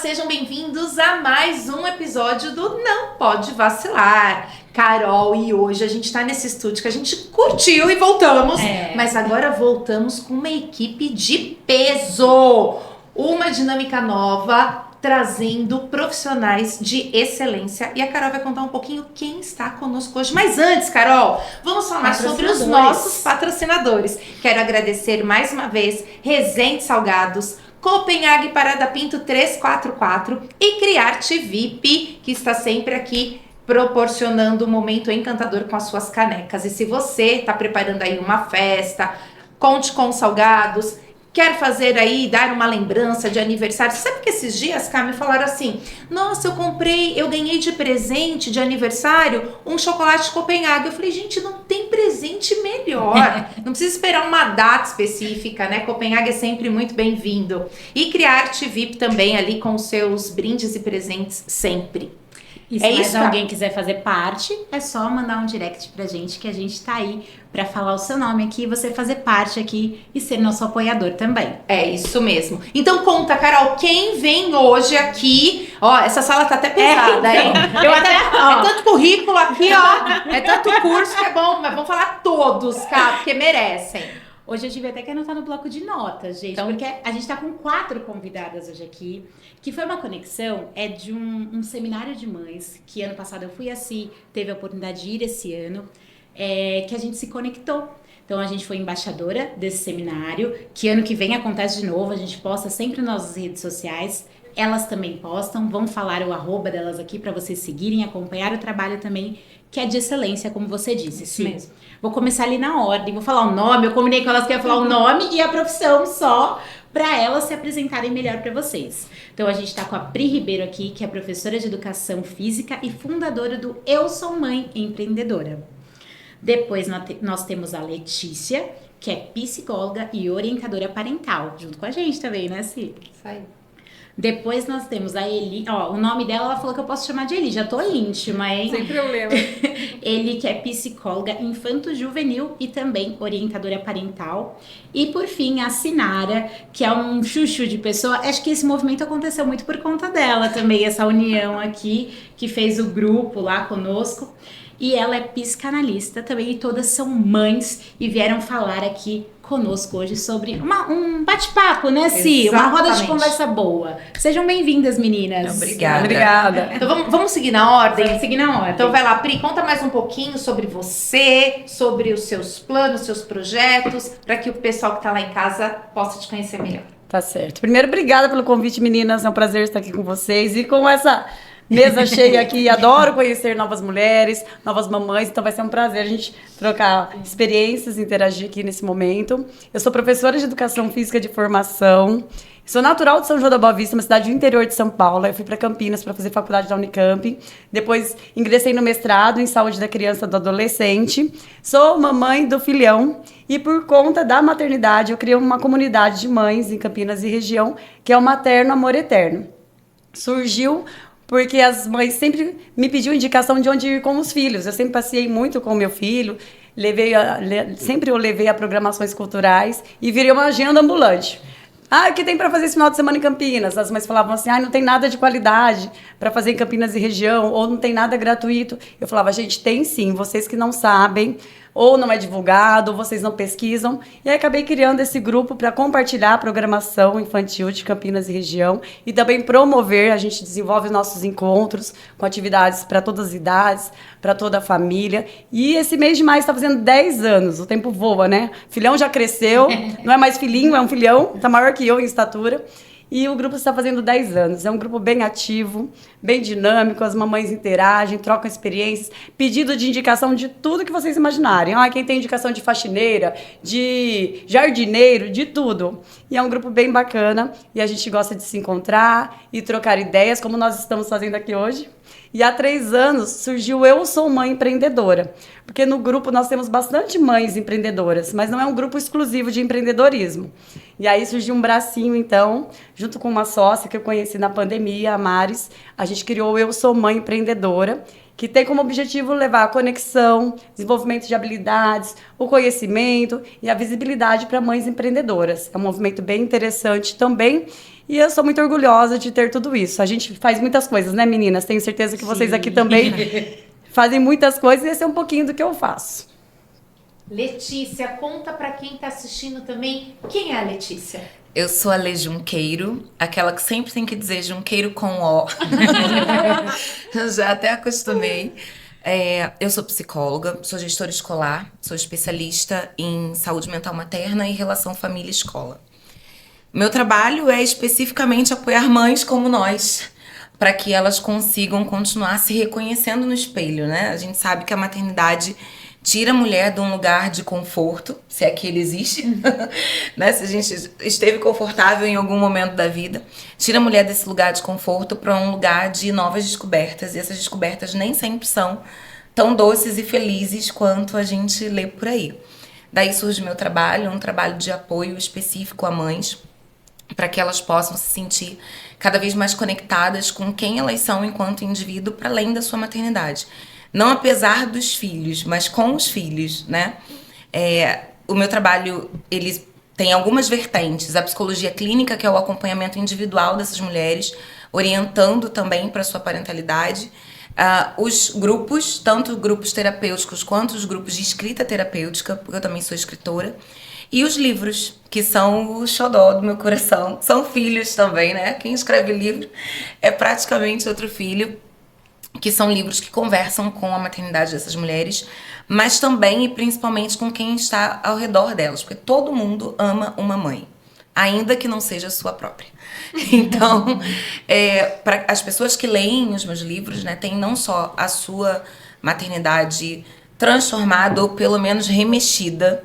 sejam bem-vindos a mais um episódio do Não Pode Vacilar. Carol, e hoje a gente tá nesse estúdio que a gente curtiu e voltamos, mas agora voltamos com uma equipe de peso, uma dinâmica nova, trazendo profissionais de excelência. E a Carol vai contar um pouquinho quem está conosco hoje. Mas antes, Carol, vamos falar sobre os nossos patrocinadores. Quero agradecer mais uma vez Resende Salgados, Copenhague Parada Pinto 344 e Criarte VIP, que está sempre aqui proporcionando um momento encantador com as suas canecas. E se você está preparando aí uma festa, conte com salgados, quer fazer aí, dar uma lembrança de aniversário. Sabe que esses dias, Cá, me falaram assim, nossa, eu ganhei de presente de aniversário um chocolate Copenhague. Eu falei, gente, não tem presente melhor. Não precisa esperar uma data específica, né? Copenhague é sempre muito bem-vindo. E Criarte VIP também ali com seus brindes e presentes sempre. E se mais alguém quiser fazer parte, é só mandar um direct pra gente, que a gente tá aí pra falar o seu nome aqui, você fazer parte aqui e ser nosso apoiador também. É isso mesmo. Então conta, Carol, quem vem hoje aqui? Ó, essa sala tá até pesada, hein? É tanto currículo aqui, ó. É tanto curso que é bom, mas vamos falar todos, cara, porque merecem. Hoje eu tive até que anotar no bloco de notas, gente, porque a gente tá com 4 convidadas hoje aqui, que foi uma conexão, de um seminário de mães, que ano passado eu fui assim, teve a oportunidade de ir esse ano, que a gente se conectou. Então a gente foi embaixadora desse seminário, que ano que vem acontece de novo, a gente posta sempre nas nossas redes sociais, elas também postam, vão falar o @, delas aqui para vocês seguirem, acompanhar o trabalho também, que é de excelência, como você disse. Isso mesmo. Vou começar ali na ordem, vou falar o nome, eu combinei com elas que ia falar o nome e a profissão só, para elas se apresentarem melhor para vocês. Então a gente tá com a Pri Ribeiro aqui, que é professora de educação física e fundadora do Eu Sou Mãe Empreendedora. Depois nós temos a Letícia, que é psicóloga e orientadora parental, junto com a gente também, né, Cí? Isso aí. Depois nós temos a Eli, o nome dela, ela falou que eu posso chamar de Eli, já tô íntima, hein? Sem problema. Eli, que é psicóloga infanto-juvenil e também orientadora parental. E por fim, a Sinara, que é um chuchu de pessoa. Acho que esse movimento aconteceu muito por conta dela também, essa união aqui, que fez o grupo lá conosco. E ela é psicanalista também, e todas são mães e vieram falar aqui conosco hoje sobre um bate-papo, né, Ci? Exatamente. Uma roda de conversa boa. Sejam bem-vindas, meninas. Obrigada. Então vamos seguir na ordem? Vamos seguir na ordem. Então vai lá, Pri, conta mais um pouquinho sobre você, sobre os seus planos, seus projetos, para que o pessoal que tá lá em casa possa te conhecer melhor. Tá certo. Primeiro, obrigada pelo convite, meninas. É um prazer estar aqui com vocês e com essa mesa cheia aqui. Adoro conhecer novas mulheres, novas mamães, então vai ser um prazer a gente trocar experiências, interagir aqui nesse momento. Eu sou professora de educação física de formação, sou natural de São João da Boa Vista, uma cidade do interior de São Paulo. Eu fui para Campinas para fazer faculdade da Unicamp, depois ingressei no mestrado em saúde da criança e do adolescente. Sou mamãe do filhão e por conta da maternidade eu criei uma comunidade de mães em Campinas e região, que é o Materno Amor Eterno. Surgiu porque as mães sempre me pediam indicação de onde ir com os filhos. Eu sempre passeei muito com o meu filho, sempre eu levei a programações culturais e virei uma agenda ambulante. O que tem para fazer esse final de semana em Campinas? As mães falavam assim, não tem nada de qualidade para fazer em Campinas e região, ou não tem nada gratuito. Eu falava, gente, tem sim, vocês que não sabem, ou não é divulgado, ou vocês não pesquisam. E aí acabei criando esse grupo para compartilhar a programação infantil de Campinas e região e também promover, a gente desenvolve nossos encontros com atividades para todas as idades, para toda a família. E esse mês de maio está fazendo 10 anos, o tempo voa, né? Filhão já cresceu, não é mais filhinho, é um filhão, está maior que eu em estatura. E o grupo está fazendo 10 anos. É um grupo bem ativo, bem dinâmico, as mamães interagem, trocam experiências, pedido de indicação de tudo que vocês imaginarem. Quem tem indicação de faxineira, de jardineiro, de tudo. E é um grupo bem bacana e a gente gosta de se encontrar e trocar ideias, como nós estamos fazendo aqui hoje. E há 3 anos surgiu Eu Sou Mãe Empreendedora, porque no grupo nós temos bastante mães empreendedoras, mas não é um grupo exclusivo de empreendedorismo. E aí surgiu um bracinho, então, junto com uma sócia que eu conheci na pandemia, a Maris, a gente criou o Eu Sou Mãe Empreendedora, que tem como objetivo levar a conexão, desenvolvimento de habilidades, o conhecimento e a visibilidade para mães empreendedoras. É um movimento bem interessante também e eu sou muito orgulhosa de ter tudo isso. A gente faz muitas coisas, né, meninas? Tenho certeza que vocês aqui também fazem muitas coisas e esse é um pouquinho do que eu faço. Letícia, conta para quem está assistindo também, quem é a Letícia? Eu sou a Lê Junqueiro, aquela que sempre tem que dizer Junqueiro com O. Já até acostumei. Eu sou psicóloga, sou gestora escolar, sou especialista em saúde mental materna e relação família-escola. Meu trabalho é especificamente apoiar mães como nós, para que elas consigam continuar se reconhecendo no espelho, né? A gente sabe que a maternidade tira a mulher de um lugar de conforto, se é que ele existe, né? Se a gente esteve confortável em algum momento da vida, tira a mulher desse lugar de conforto para um lugar de novas descobertas, e essas descobertas nem sempre são tão doces e felizes quanto a gente lê por aí. Daí surge meu trabalho, um trabalho de apoio específico a mães, para que elas possam se sentir cada vez mais conectadas com quem elas são enquanto indivíduo para além da sua maternidade. Não apesar dos filhos, mas com os filhos, né? O meu trabalho, ele tem algumas vertentes. A psicologia clínica, que é o acompanhamento individual dessas mulheres, orientando também para a sua parentalidade. Os grupos, tanto grupos terapêuticos quanto os grupos de escrita terapêutica, porque eu também sou escritora. E os livros, que são o xodó do meu coração. São filhos também, né? Quem escreve livro é praticamente outro filho. Que são livros que conversam com a maternidade dessas mulheres, mas também e principalmente com quem está ao redor delas, porque todo mundo ama uma mãe, ainda que não seja a sua própria. Então, para as pessoas que leem os meus livros, né, tem não só a sua maternidade transformada ou pelo menos remexida,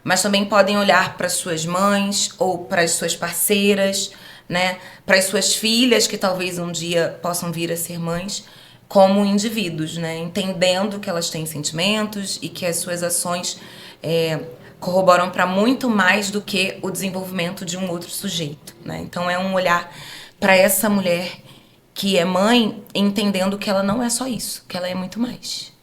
mas também podem olhar para suas mães ou para as suas parceiras, né, para as suas filhas que talvez um dia possam vir a ser mães, como indivíduos, né? Entendendo que elas têm sentimentos e que as suas ações corroboram para muito mais do que o desenvolvimento de um outro sujeito, né? Então é um olhar para essa mulher que é mãe, entendendo que ela não é só isso, que ela é muito mais.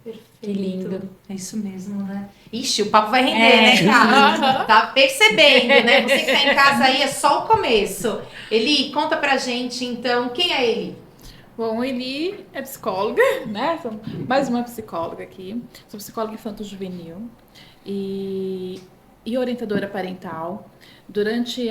Perfeito. Que lindo. É isso mesmo, né? Ixi, o papo vai render, né, cara? Tá percebendo, né? Você que tá em casa aí, é só o começo. Eli, conta pra gente, então, quem é Eli? Bom, Eli é psicóloga, né? Sou mais uma psicóloga aqui. Sou psicóloga infanto-juvenil e orientadora parental. Durante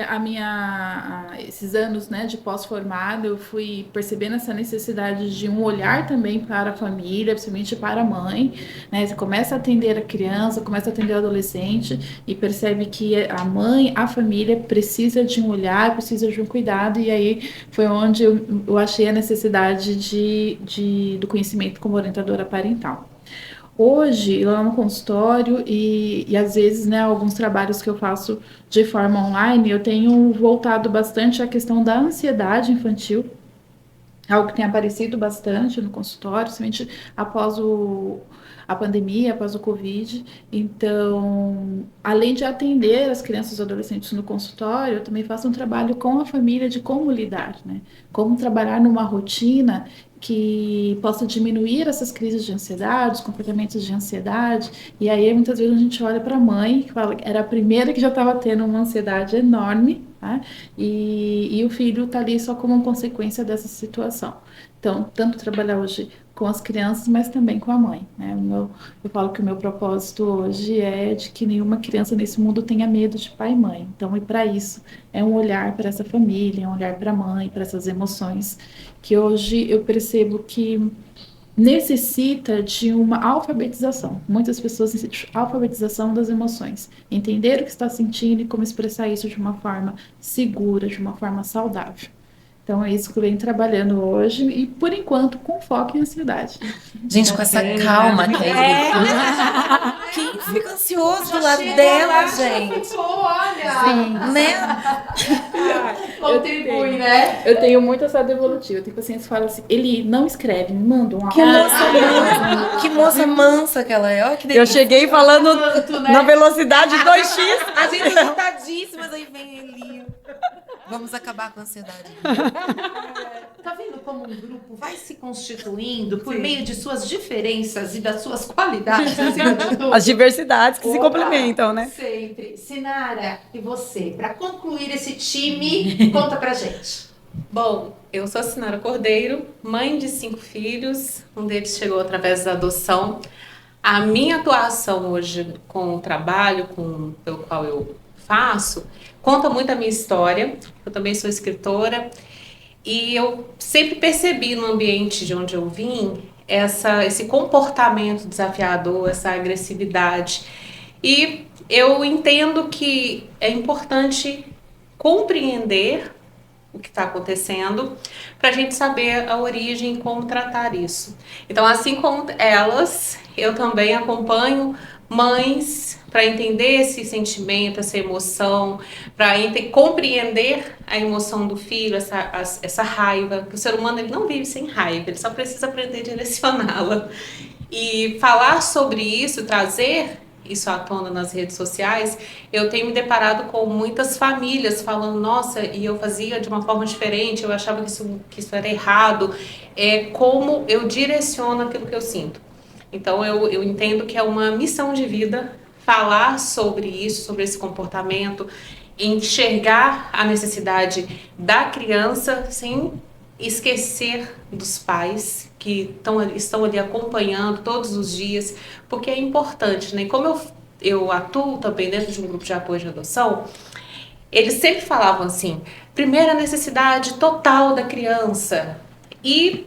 esses anos, né, de pós-formada, eu fui percebendo essa necessidade de um olhar também para a família, principalmente para a mãe, né? Você começa a atender a criança, começa a atender o adolescente e percebe que a mãe, a família precisa de um olhar, precisa de um cuidado, e aí foi onde eu achei a necessidade do conhecimento como orientadora parental. Hoje, lá no consultório e às vezes, né, alguns trabalhos que eu faço de forma online, eu tenho voltado bastante à questão da ansiedade infantil, algo que tem aparecido bastante no consultório, principalmente após a pandemia, após o Covid. Então, além de atender as crianças e adolescentes no consultório, eu também faço um trabalho com a família de como lidar, né? Como trabalhar numa rotina que possa diminuir essas crises de ansiedade, os comportamentos de ansiedade. E aí, muitas vezes, a gente olha para a mãe, que fala que era a primeira que já estava tendo uma ansiedade enorme, tá? E o filho está ali só como uma consequência dessa situação. Então, tanto trabalhar hoje com as crianças, mas também com a mãe, né? Eu falo que o meu propósito hoje é de que nenhuma criança nesse mundo tenha medo de pai e mãe. Então, e para isso, é um olhar para essa família, é um olhar para a mãe, para essas emoções, que hoje eu percebo que necessita de uma alfabetização. Muitas pessoas necessitam de alfabetização das emoções. Entender o que está sentindo e como expressar isso de uma forma segura, de uma forma saudável. Então é isso que eu venho trabalhando hoje e, por enquanto, com foco em ansiedade. Gente, com essa calma, quem fica ansioso do lado dela, gente? Olha! Sim, né? Contribui, né? Eu tenho muito essa evolutiva. Eu tenho pacientes que falam assim, ele não escreve, me manda um áudio. Que moça mansa, que moça mansa que ela é. Olha que delícia. Eu cheguei falando Tanto, né? na velocidade 2x. A gente sentadinha ansiosíssimas, aí vem ele. Vamos acabar com a ansiedade. Tá vendo como um grupo vai se constituindo por meio de suas diferenças e das suas qualidades? Acima de tudo? As diversidades que se complementam, né? Sempre. Sinara, e você? Para concluir esse time, conta pra gente. Bom, eu sou a Sinara Cordeiro, mãe de 5 filhos, um deles chegou através da adoção. A minha atuação hoje com o trabalho pelo qual eu faço, conta muito a minha história. Eu também sou escritora e eu sempre percebi no ambiente de onde eu vim esse comportamento desafiador, essa agressividade. E eu entendo que é importante compreender o que está acontecendo, para a gente saber a origem e como tratar isso. Então, assim como elas, eu também acompanho mães para entender esse sentimento, essa emoção, para compreender a emoção do filho, essa raiva, que o ser humano ele não vive sem raiva, ele só precisa aprender a direcioná-la. E falar sobre isso, trazer isso à tona nas redes sociais, eu tenho me deparado com muitas famílias falando, nossa, e eu fazia de uma forma diferente, eu achava que isso era errado. Como eu direciono aquilo que eu sinto. Então eu entendo que é uma missão de vida falar sobre isso, sobre esse comportamento, enxergar a necessidade da criança sem esquecer dos pais que estão ali acompanhando todos os dias, porque é importante, né? Como eu atuo também dentro de um grupo de apoio de adoção, eles sempre falavam assim, primeiro a necessidade total da criança. E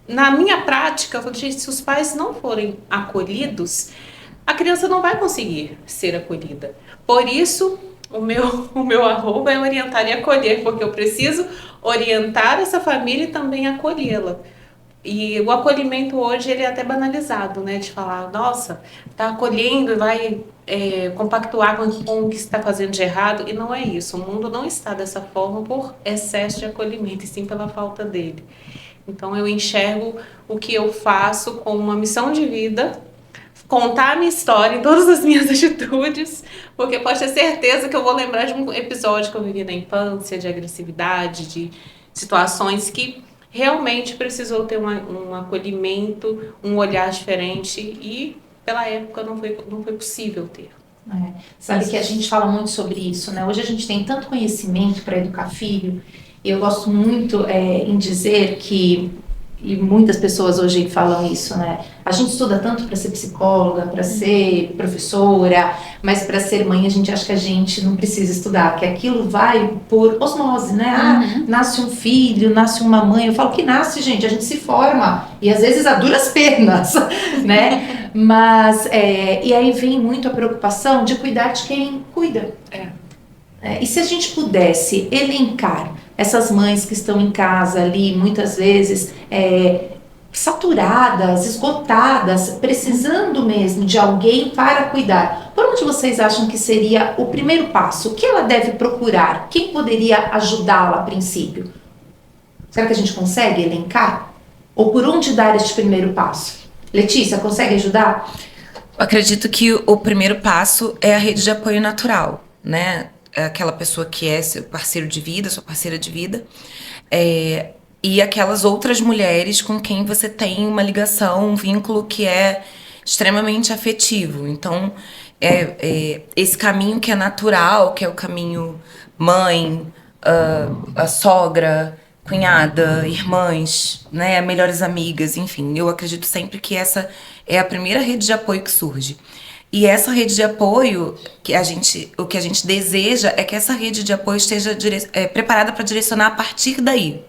na minha prática, eu falei, gente, se os pais não forem acolhidos, a criança não vai conseguir ser acolhida. Por isso, o meu arroba é orientar e acolher, porque eu preciso orientar essa família e também acolhê-la. E o acolhimento hoje ele é até banalizado, né? De falar, nossa, tá acolhendo e vai compactuar com o que está fazendo de errado. E não é isso. O mundo não está dessa forma por excesso de acolhimento, e sim pela falta dele. Então eu enxergo o que eu faço como uma missão de vida, contar a minha história em todas as minhas atitudes, porque pode ter certeza que eu vou lembrar de um episódio que eu vivi na infância, de agressividade, de situações que realmente precisou ter um acolhimento, um olhar diferente e pela época não foi possível ter. Sabe que a gente fala muito sobre isso, né? Hoje a gente tem tanto conhecimento para educar filho. Eu gosto muito em dizer que, e muitas pessoas hoje falam isso, né? A gente estuda tanto para ser psicóloga, para ser professora, mas para ser mãe a gente acha que a gente não precisa estudar, que aquilo vai por osmose, né? Nasce um filho, nasce uma mãe. Eu falo que nasce, gente, a gente se forma, e às vezes a duras penas, né? Mas, e aí vem muito a preocupação de cuidar de quem cuida. E se a gente pudesse elencar essas mães que estão em casa ali, muitas vezes saturadas, esgotadas, precisando mesmo de alguém para cuidar, por onde vocês acham que seria o primeiro passo? O que ela deve procurar? Quem poderia ajudá-la a princípio? Será que a gente consegue elencar? Ou por onde dar este primeiro passo? Letícia, consegue ajudar? Eu acredito que o primeiro passo é a rede de apoio natural, né? Aquela pessoa que é seu parceiro de vida, sua parceira de vida, e aquelas outras mulheres com quem você tem uma ligação, um vínculo que é extremamente afetivo. Então, esse caminho que é natural, que é o caminho mãe, a sogra, cunhada, irmãs, né, melhores amigas, enfim. Eu acredito sempre que essa é a primeira rede de apoio que surge. E essa rede de apoio, o que a gente deseja é que essa rede de apoio esteja preparada para direcionar a partir daí.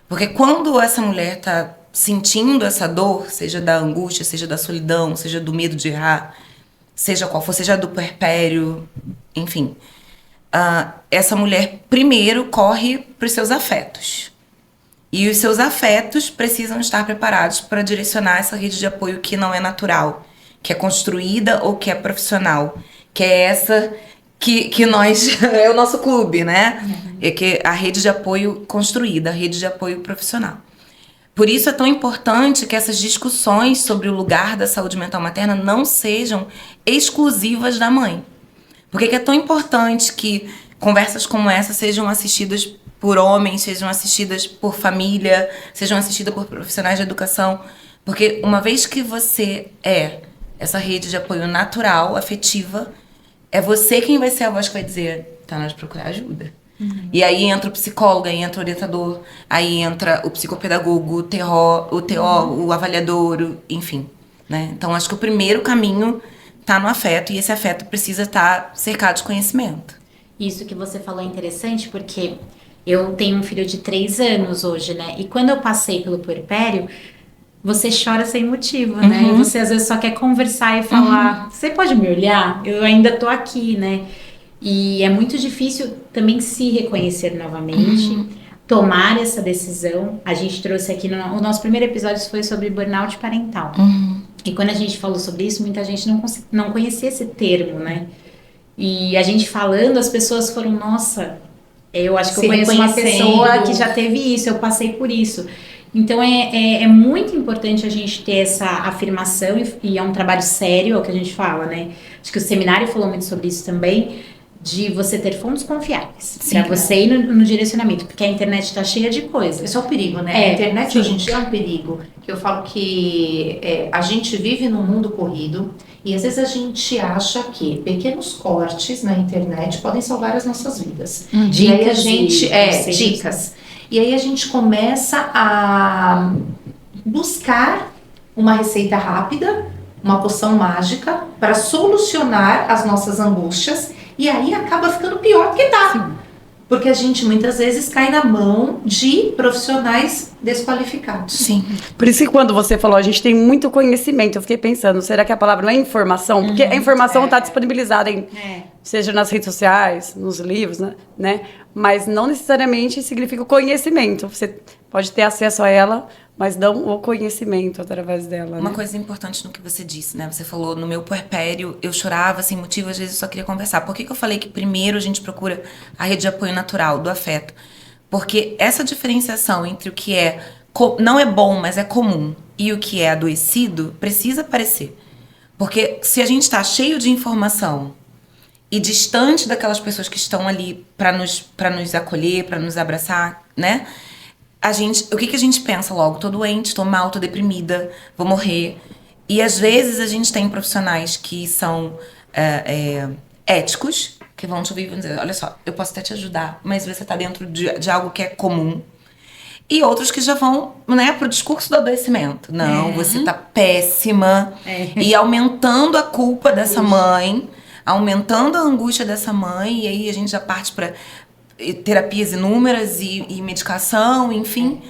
Porque quando essa mulher está sentindo essa dor, seja da angústia, seja da solidão, seja do medo de errar, seja qual for, seja do puerpério, enfim, essa mulher primeiro corre para os seus afetos. E os seus afetos precisam estar preparados para direcionar essa rede de apoio que não é natural, que é construída ou que é profissional, que é essa que nós, é o nosso clube, né? É que a rede de apoio construída, a rede de apoio profissional. Por isso é tão importante que essas discussões sobre o lugar da saúde mental materna não sejam exclusivas da mãe. Por que é tão importante que conversas como essa sejam assistidas por homens, sejam assistidas por família, sejam assistidas por profissionais de educação? Porque uma vez que você é essa rede de apoio natural, afetiva, é você quem vai ser a voz que vai dizer, tá na hora de procurar ajuda. E aí entra o psicólogo, aí entra o orientador, aí entra o psicopedagogo, o TO, o avaliador, enfim. Né? Então, acho que o primeiro caminho tá no afeto, e esse afeto precisa estar cercado de conhecimento. Isso que você falou é interessante, porque eu tenho um filho de 3 anos hoje, né? E quando eu passei pelo puerpério, você chora sem motivo, né? E você às vezes só quer conversar e falar, você pode me olhar? Eu ainda tô aqui, né? E é muito difícil também se reconhecer novamente, tomar essa decisão. A gente trouxe aqui, o nosso primeiro episódio foi sobre burnout parental. E quando a gente falou sobre isso, muita gente não conhecia esse termo, né? E a gente falando, as pessoas foram, nossa, eu acho que eu conheço uma pessoa que já teve isso, eu passei por isso. Então é muito importante a gente ter essa afirmação, e é um trabalho sério, é o que a gente fala, né? Acho que o seminário falou muito sobre isso também, de você ter fontes confiáveis para você ir no direcionamento, porque a internet está cheia de coisas. Esse é o perigo, né? A internet hoje em dia é um perigo, que eu falo que a gente vive num mundo corrido e às vezes a gente acha que pequenos cortes na internet podem salvar as nossas vidas. Dicas, e aí a gente, dicas. E aí a gente começa a buscar uma receita rápida, uma poção mágica para solucionar as nossas angústias. E aí acaba ficando pior do que tá. Sim. Porque a gente muitas vezes cai na mão de profissionais desqualificados. Sim. Por isso que quando você falou, a gente tem muito conhecimento, eu fiquei pensando, será que a palavra não é informação? Porque a informação está disponibilizada seja nas redes sociais, nos livros, né? Mas não necessariamente significa o conhecimento. Você pode ter acesso a ela, mas não o conhecimento através dela. Uma coisa importante no que você disse, né? Você falou, no meu puerpério, eu chorava sem motivo, às vezes eu só queria conversar. Por que eu falei que primeiro a gente procura a rede de apoio natural, do afeto? Porque essa diferenciação entre o que não é bom, mas é comum, e o que é adoecido, precisa aparecer. Porque se a gente está cheio de informação e distante daquelas pessoas que estão ali para nos acolher, para nos abraçar, né? O que a gente pensa logo? Tô doente, tô mal, tô deprimida, vou morrer. E às vezes a gente tem profissionais que são éticos, que vão te ouvir e vão dizer, olha só, eu posso até te ajudar, mas você tá dentro de algo que é comum. E outros que já vão, né, pro discurso do adoecimento. Não, você tá péssima. E aumentando a culpa dessa mãe, aumentando a angústia dessa mãe, e aí a gente já parte para terapias inúmeras e medicação, enfim,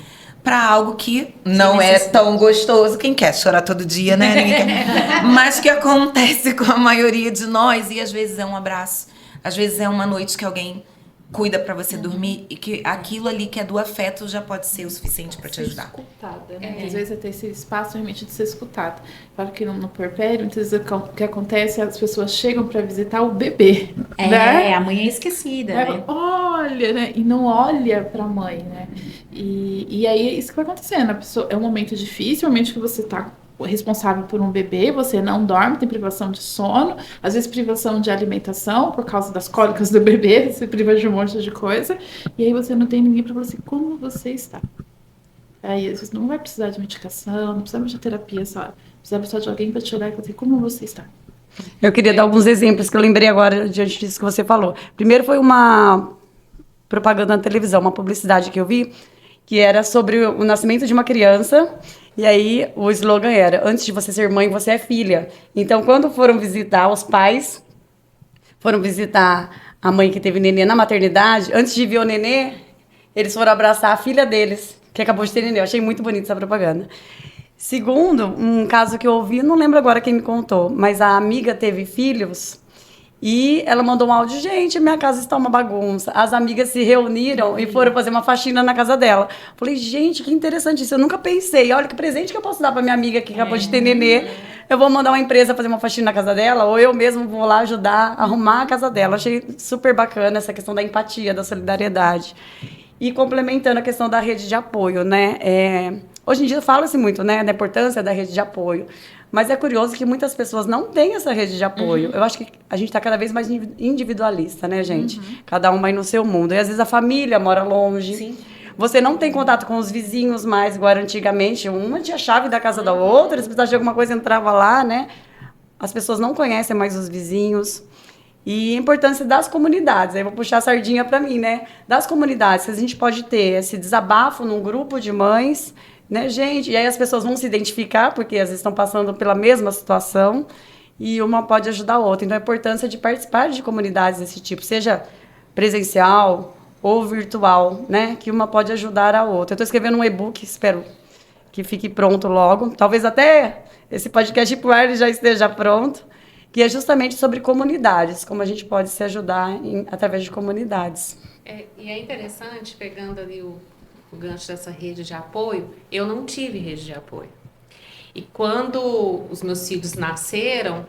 para algo que não é tão gostoso. Quem quer chorar todo dia, né? Ninguém quer. Mas que acontece com a maioria de nós, e às vezes é um abraço, às vezes é uma noite que alguém cuida para você dormir, e que aquilo ali que é do afeto já pode ser o suficiente para te ajudar. Escutada, né? Às vezes é ter esse espaço realmente de ser escutada. Claro que no puerpério, muitas vezes o que acontece é as pessoas chegam para visitar o bebê. Né? A mãe é esquecida, né? Olha, né? E não olha para a mãe, né? E aí é isso que vai acontecendo. A pessoa, é um momento difícil, um momento que você tá responsável por um bebê, você não dorme, tem privação de sono, às vezes privação de alimentação por causa das cólicas do bebê, você priva de um monte de coisa, e aí você não tem ninguém para falar assim, como você está? Aí você não vai precisar de medicação, não precisa de terapia, só precisa só de alguém para te olhar e falar assim, como você está? Eu queria dar alguns exemplos que eu lembrei agora diante disso que você falou. Primeiro foi uma propaganda na televisão, uma publicidade que eu vi, que era sobre o nascimento de uma criança. E aí o slogan era, antes de você ser mãe, você é filha. Então, quando foram visitar, os pais foram visitar a mãe que teve nenê na maternidade, antes de ver o nenê, eles foram abraçar a filha deles, que acabou de ter nenê. Eu achei muito bonita essa propaganda. Segundo, um caso que eu ouvi, não lembro agora quem me contou, mas a amiga teve filhos e ela mandou um áudio, gente, minha casa está uma bagunça. As amigas se reuniram e foram fazer uma faxina na casa dela. Falei, gente, que interessante isso, eu nunca pensei. Olha que presente que eu posso dar para minha amiga que acabou de ter nenê. Eu vou mandar uma empresa fazer uma faxina na casa dela, ou eu mesmo vou lá ajudar a arrumar a casa dela. Achei super bacana essa questão da empatia, da solidariedade. E complementando a questão da rede de apoio, né? Hoje em dia fala-se muito, né, da importância da rede de apoio. Mas é curioso que muitas pessoas não têm essa rede de apoio. Eu acho que a gente está cada vez mais individualista, né, gente? Cada um vai no seu mundo. E às vezes a família mora longe. Sim. Você não tem contato com os vizinhos mais, igual era antigamente. Uma tinha a chave da casa da outra, se precisasse de alguma coisa, entrava lá, né? As pessoas não conhecem mais os vizinhos. E a importância das comunidades. Aí eu vou puxar a sardinha para mim, né? Das comunidades, que a gente pode ter esse desabafo num grupo de mães, né, gente? E aí as pessoas vão se identificar, porque às vezes estão passando pela mesma situação, e uma pode ajudar a outra. Então, a importância de participar de comunidades desse tipo, seja presencial ou virtual, né? Que uma pode ajudar a outra. Eu estou escrevendo um e-book, espero que fique pronto logo. Talvez até esse podcast por ar já esteja pronto, que é justamente sobre comunidades, como a gente pode se ajudar através de comunidades. E é interessante, pegando ali o gancho dessa rede de apoio, eu não tive rede de apoio. E quando os meus filhos nasceram,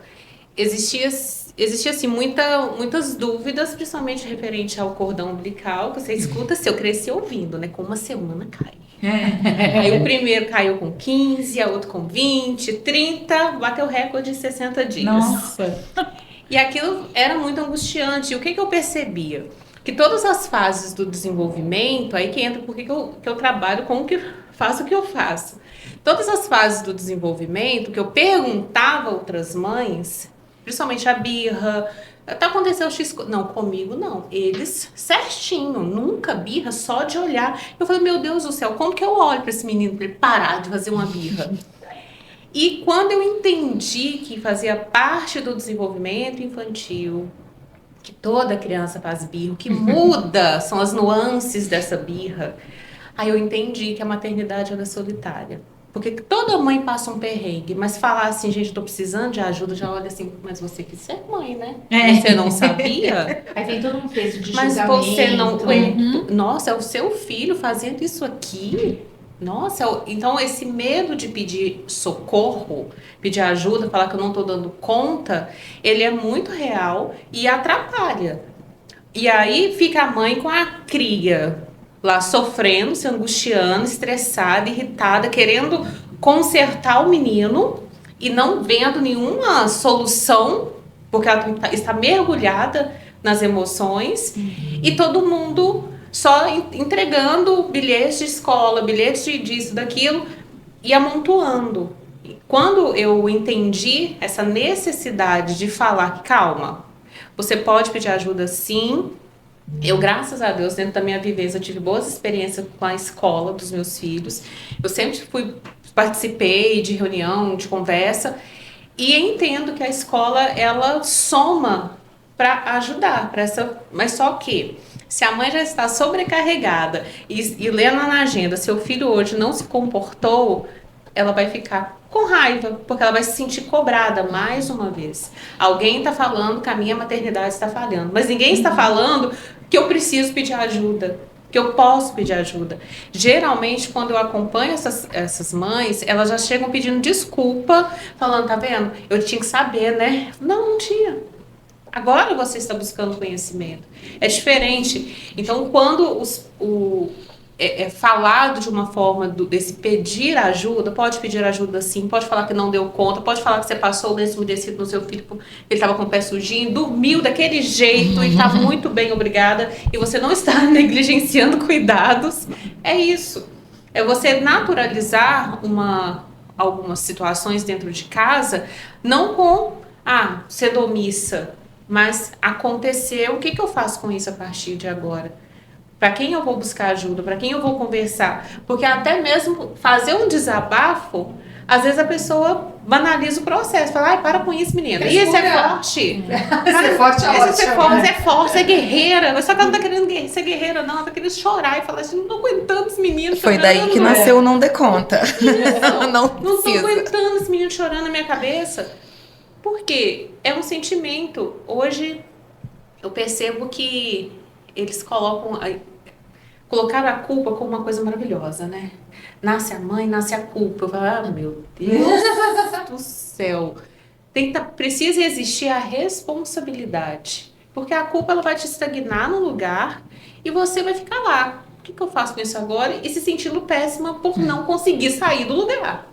existia assim, muitas dúvidas, principalmente referente ao cordão umbilical, que você escuta, se eu cresci ouvindo, né? Com uma semana cai. Aí o primeiro caiu com 15, a outro com 20, 30, bateu recorde de 60 dias. Nossa! E aquilo era muito angustiante. E o que eu percebia? Que todas as fases do desenvolvimento, aí que entra porque que eu trabalho com o que faço o que eu faço. Todas as fases do desenvolvimento, que eu perguntava a outras mães, principalmente a birra, tá acontecendo X... Não, comigo não. Eles certinho, nunca birra, só de olhar. Eu falei, meu Deus do céu, como que eu olho para esse menino para ele parar de fazer uma birra? E quando eu entendi que fazia parte do desenvolvimento infantil, que toda criança faz birra, o que muda são as nuances dessa birra, aí eu entendi que a maternidade ela é solitária. Porque toda mãe passa um perrengue, mas falar assim, gente, tô precisando de ajuda, já olha assim, mas você quis ser mãe, né? Você não sabia? Aí vem todo um peso de mas julgamento. Você não... Nossa, é o seu filho fazendo isso aqui? Nossa, então esse medo de pedir socorro, pedir ajuda, falar que eu não tô dando conta, ele é muito real e atrapalha. E aí fica a mãe com a cria lá sofrendo, se angustiando, estressada, irritada, querendo consertar o menino e não vendo nenhuma solução, porque ela está mergulhada nas emoções, e todo mundo só entregando bilhetes de escola, bilhetes disso, daquilo, e amontoando. Quando eu entendi essa necessidade de falar que, calma, você pode pedir ajuda sim. Eu, graças a Deus, dentro da minha vivência, eu tive boas experiências com a escola dos meus filhos. Eu sempre participei de reunião, de conversa, e entendo que a escola, ela soma para ajudar, mas só que se a mãe já está sobrecarregada e lendo na agenda, seu filho hoje não se comportou, ela vai ficar com raiva, porque ela vai se sentir cobrada mais uma vez. Alguém está falando que a minha maternidade está falhando, mas ninguém está falando que eu preciso pedir ajuda, que eu posso pedir ajuda. Geralmente, quando eu acompanho essas mães, elas já chegam pedindo desculpa, falando, tá vendo? Eu tinha que saber, né? Não tinha. Agora você está buscando conhecimento. É diferente. Então, quando é falado de uma forma desse pedir ajuda, pode pedir ajuda sim, pode falar que não deu conta, pode falar que você passou o lenço umedecido no seu filho, ele estava com o pé sujinho, dormiu daquele jeito e está muito bem, obrigada, e você não está negligenciando cuidados. É isso. É você naturalizar algumas situações dentro de casa, não com, sendo omissa, mas aconteceu, o que eu faço com isso a partir de agora? Para quem eu vou buscar ajuda? Para quem eu vou conversar? Porque até mesmo fazer um desabafo, às vezes a pessoa banaliza o processo. Fala, para com isso, menina. E esse é forte. Esse é forte, é forte, é guerreira. Só que ela não tá querendo ser guerreira, não. Ela tá querendo chorar e falar assim, não tô aguentando esse menino chorando. Foi daí que nasceu o Não Dê Conta. Não tô aguentando esse menino chorando na minha cabeça. Por quê? É um sentimento. Hoje, eu percebo que eles colocaram a culpa como uma coisa maravilhosa, né? Nasce a mãe, nasce a culpa. Eu falo, meu Deus do céu. Precisa existir a responsabilidade. Porque a culpa ela vai te estagnar no lugar e você vai ficar lá. O que eu faço com isso agora? E se sentindo péssima por não conseguir sair do lugar.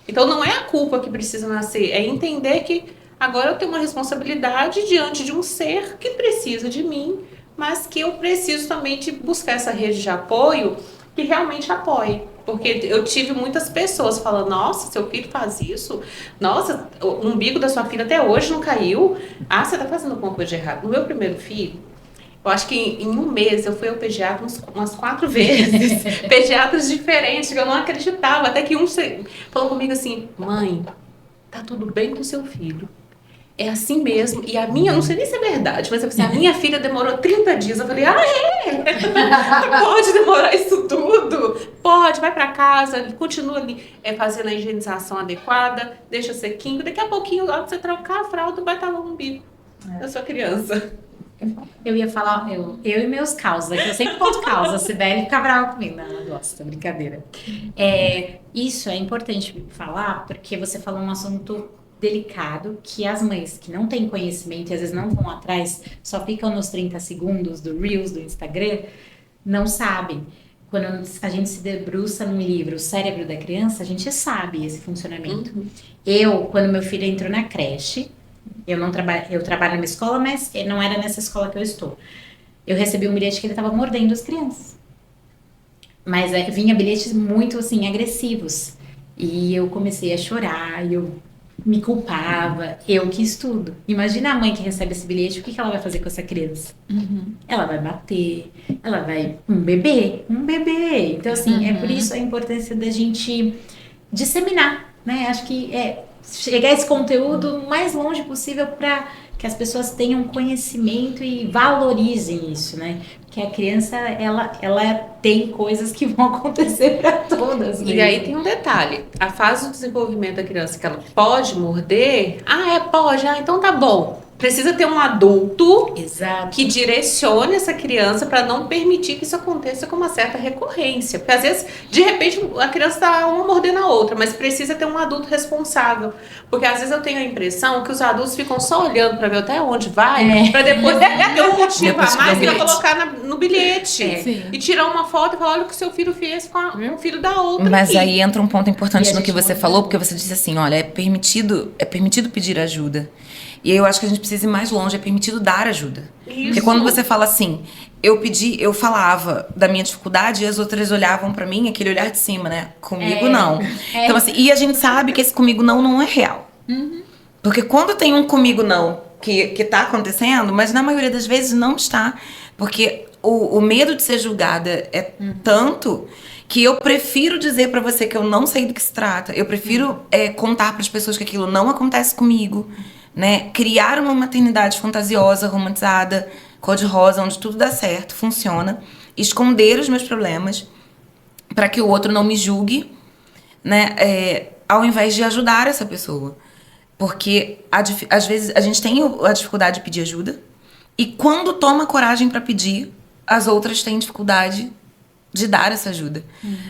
Então não é a culpa que precisa nascer, é entender que agora eu tenho uma responsabilidade diante de um ser que precisa de mim, mas que eu preciso também de buscar essa rede de apoio que realmente apoie. Porque eu tive muitas pessoas falando, nossa, seu filho faz isso, nossa, o umbigo da sua filha até hoje não caiu, ah, você tá fazendo alguma coisa de errado. No meu primeiro filho, eu acho que em um mês eu fui ao pediatra umas 4 vezes, pediatras diferentes, que eu não acreditava, até que um falou comigo assim, mãe, tá tudo bem com seu filho. É assim mesmo. E a minha, eu não sei nem se é verdade, mas eu falei assim, a minha filha demorou 30 dias. Eu falei, pode demorar isso tudo? Pode, vai pra casa, continua ali fazendo a higienização adequada, deixa sequinho. Daqui a pouquinho, lá você trocar a fralda, vai estar lá no umbigo da sua criança. Eu ia falar, eu e meus causos, que eu sempre conto causas, se der, ele fica bravo comigo. Não, eu gosto, brincadeira. Isso é importante falar, porque você falou um assunto delicado, que as mães que não têm conhecimento e às vezes não vão atrás, só ficam nos 30 segundos do Reels, do Instagram, não sabem. Quando a gente se debruça num livro, O Cérebro da Criança, a gente sabe esse funcionamento. Quando meu filho entrou na creche, eu trabalho numa escola, mas não era nessa escola que eu estou. Eu recebi um bilhete que ele estava mordendo as crianças. Mas vinha bilhetes muito, assim, agressivos. E eu comecei a chorar, e eu me culpava, eu que estudo. Imagina a mãe que recebe esse bilhete, o que ela vai fazer com essa criança? Ela vai bater, ela vai... Um bebê. Então, assim, é por isso a importância da gente disseminar, né? Acho que chegar esse conteúdo o mais longe possível para que as pessoas tenham conhecimento e valorizem isso, né? Que a criança, ela tem coisas que vão acontecer para todas. E aí tem um detalhe, a fase do desenvolvimento da criança que ela pode morder, pode, então tá bom. Precisa ter um adulto que direcione essa criança para não permitir que isso aconteça com uma certa recorrência. Porque às vezes, de repente, a criança está uma mordendo a outra, mas precisa ter um adulto responsável. Porque às vezes eu tenho a impressão que os adultos ficam só olhando para ver até onde vai, para depois ter um motivo a mais para colocar no bilhete. E tirar uma foto e falar, olha o que seu filho fez com o filho da outra. Mas aí entra um ponto importante no que você falou, porque você disse assim, olha, é permitido pedir ajuda. E aí eu acho que a gente precisa ir mais longe, é permitido dar ajuda. Isso. Porque quando você fala assim, eu falava da minha dificuldade e as outras olhavam pra mim, aquele olhar de cima, né? Comigo não. Então assim, e a gente sabe que esse comigo não é real. Porque quando tem um comigo não que tá acontecendo, mas na maioria das vezes não está. Porque o medo de ser julgada é tanto que eu prefiro dizer pra você que eu não sei do que se trata. Eu prefiro contar pras pessoas que aquilo não acontece comigo. Né? Criar uma maternidade fantasiosa, romantizada, cor-de-rosa, onde tudo dá certo, funciona. Esconder os meus problemas para que o outro não me julgue, né? Ao invés de ajudar essa pessoa. Porque às vezes a gente tem a dificuldade de pedir ajuda e quando toma coragem para pedir, as outras têm dificuldade de dar essa ajuda,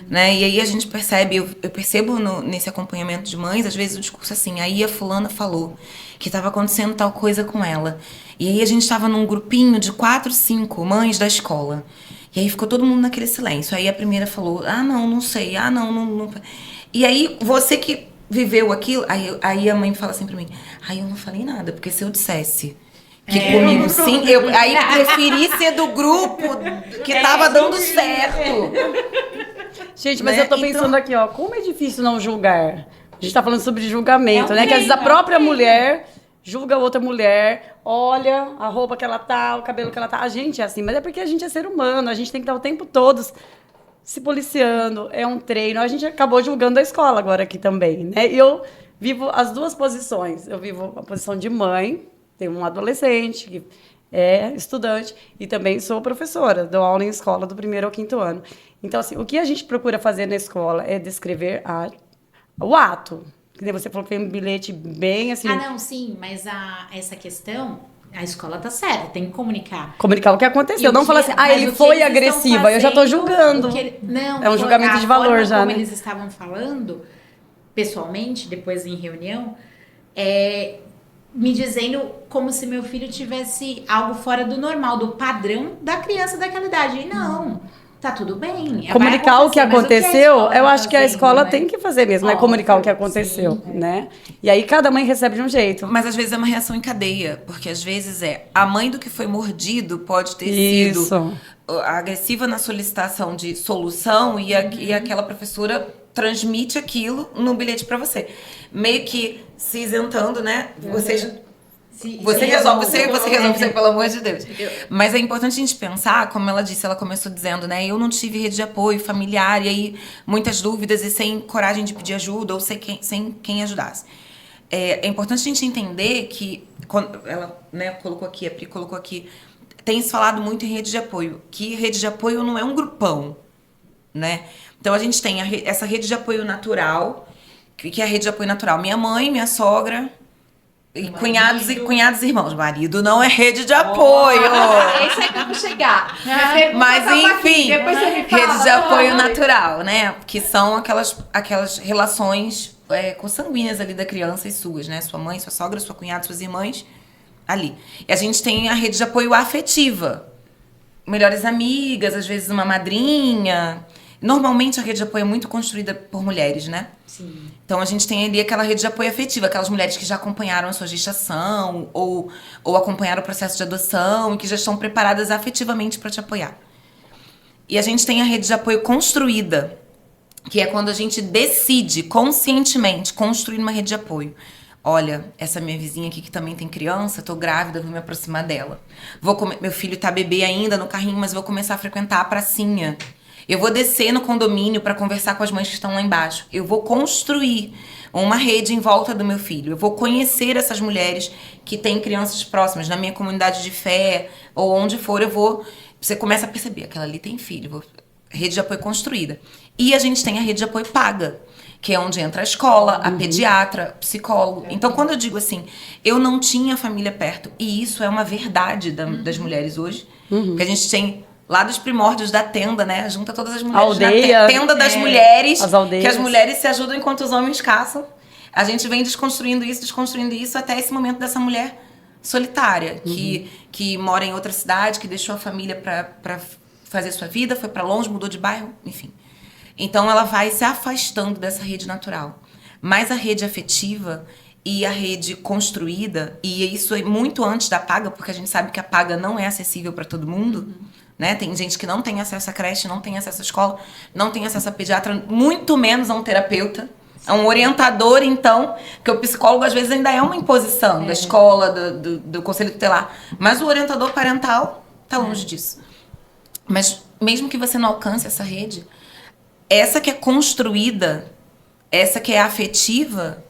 né? E aí a gente percebe, eu percebo nesse acompanhamento de mães, às vezes o discurso assim, aí a fulana falou que estava acontecendo tal coisa com ela. E aí a gente estava num grupinho de 4, 5 mães da escola. E aí ficou todo mundo naquele silêncio. Aí a primeira falou, não sei, não. E aí você que viveu aquilo, aí a mãe fala assim pra mim, eu não falei nada, porque se eu dissesse que comigo sim, aí preferi ser do grupo que tava dando certo. Gente, mas eu tô pensando aqui, como é difícil não julgar. A gente tá falando sobre julgamento, né? Que às vezes a própria mulher julga outra mulher, olha a roupa que ela tá, o cabelo que ela tá. A gente é assim, mas é porque a gente é ser humano, a gente tem que estar o tempo todo se policiando, é um treino. A gente acabou julgando a escola agora aqui também, né? E eu vivo as duas posições. Eu vivo a posição de mãe, tenho um adolescente que é estudante e também sou professora, dou aula em escola do 1º ao 5º ano. Então, assim, o que a gente procura fazer na escola é descrever o ato. Que você falou que tem um bilhete bem assim... não, sim, mas essa questão, a escola tá certa, tem que comunicar. Comunicar o que aconteceu, não falar assim, ele foi agressivo, aí eu já tô julgando. Não, é um julgamento de valor já, como né? eles estavam falando, pessoalmente, depois em reunião, me dizendo como se meu filho tivesse algo fora do normal, do padrão da criança daquela idade. E não, tá tudo bem. Comunicar o que aconteceu, eu acho que a escola tem que fazer mesmo, né? Óbvio, Comunicar o que aconteceu, né? E aí cada mãe recebe de um jeito. Mas às vezes é uma reação em cadeia, porque às vezes a mãe do que foi mordido pode ter Isso. sido agressiva na solicitação de solução e aquela professora transmite aquilo no bilhete para você. Meio que se isentando, né? Você resolve isso, pelo amor de Deus. Mas é importante a gente pensar, como ela disse, ela começou dizendo, né? Eu não tive rede de apoio familiar, e aí muitas dúvidas e sem coragem de pedir ajuda ou sem quem ajudasse. É importante a gente entender que, quando ela, né, colocou aqui, a Pri colocou aqui, tem se falado muito em rede de apoio, que rede de apoio não é um grupão, né? Então a gente tem essa rede de apoio natural, que é a rede de apoio natural. Minha mãe, minha sogra... E cunhados e irmãos. Marido não é rede de apoio. Esse é que eu vou chegar. Mas enfim, depois você me fala, rede de apoio natural, né? Que são aquelas relações consanguíneas ali da criança e suas, né? Sua mãe, sua sogra, sua cunhada, suas irmãs, ali. E a gente tem a rede de apoio afetiva. Melhores amigas, às vezes uma madrinha. Normalmente a rede de apoio é muito construída por mulheres, né? Sim. Então a gente tem ali aquela rede de apoio afetiva, aquelas mulheres que já acompanharam a sua gestação ou acompanharam o processo de adoção e que já estão preparadas afetivamente para te apoiar. E a gente tem a rede de apoio construída, que é quando a gente decide conscientemente construir uma rede de apoio. Olha, essa minha vizinha aqui que também tem criança, tô grávida, vou me aproximar dela. Meu filho tá bebê ainda no carrinho, mas vou começar a frequentar a pracinha. Eu vou descer no condomínio para conversar com as mães que estão lá embaixo. Eu vou construir uma rede em volta do meu filho. Eu vou conhecer essas mulheres que têm crianças próximas, na minha comunidade de fé, ou onde for, você começa a perceber, aquela ali tem filho. Rede de apoio construída. E a gente tem a rede de apoio paga, que é onde entra a escola, a pediatra, psicólogo. Então, quando eu digo assim, eu não tinha família perto, e isso é uma verdade das mulheres hoje, porque a gente tem... Lá dos primórdios da tenda, né? Junta todas as mulheres Aldeia, na tenda das mulheres. As aldeias. Que as mulheres se ajudam enquanto os homens caçam. A gente vem desconstruindo isso até esse momento dessa mulher solitária. Que mora em outra cidade, que deixou a família pra fazer sua vida, foi pra longe, mudou de bairro, enfim. Então ela vai se afastando dessa rede natural. Mas a rede afetiva e a rede construída, e isso é muito antes da paga, porque a gente sabe que a paga não é acessível para todo mundo. Né? Tem gente que não tem acesso à creche, não tem acesso à escola, não tem acesso a pediatra, muito menos a um terapeuta, a um orientador, então, que o psicólogo às vezes ainda é uma imposição da escola, do conselho tutelar, mas o orientador parental está longe disso. Mas mesmo que você não alcance essa rede, essa que é construída, essa que é afetiva,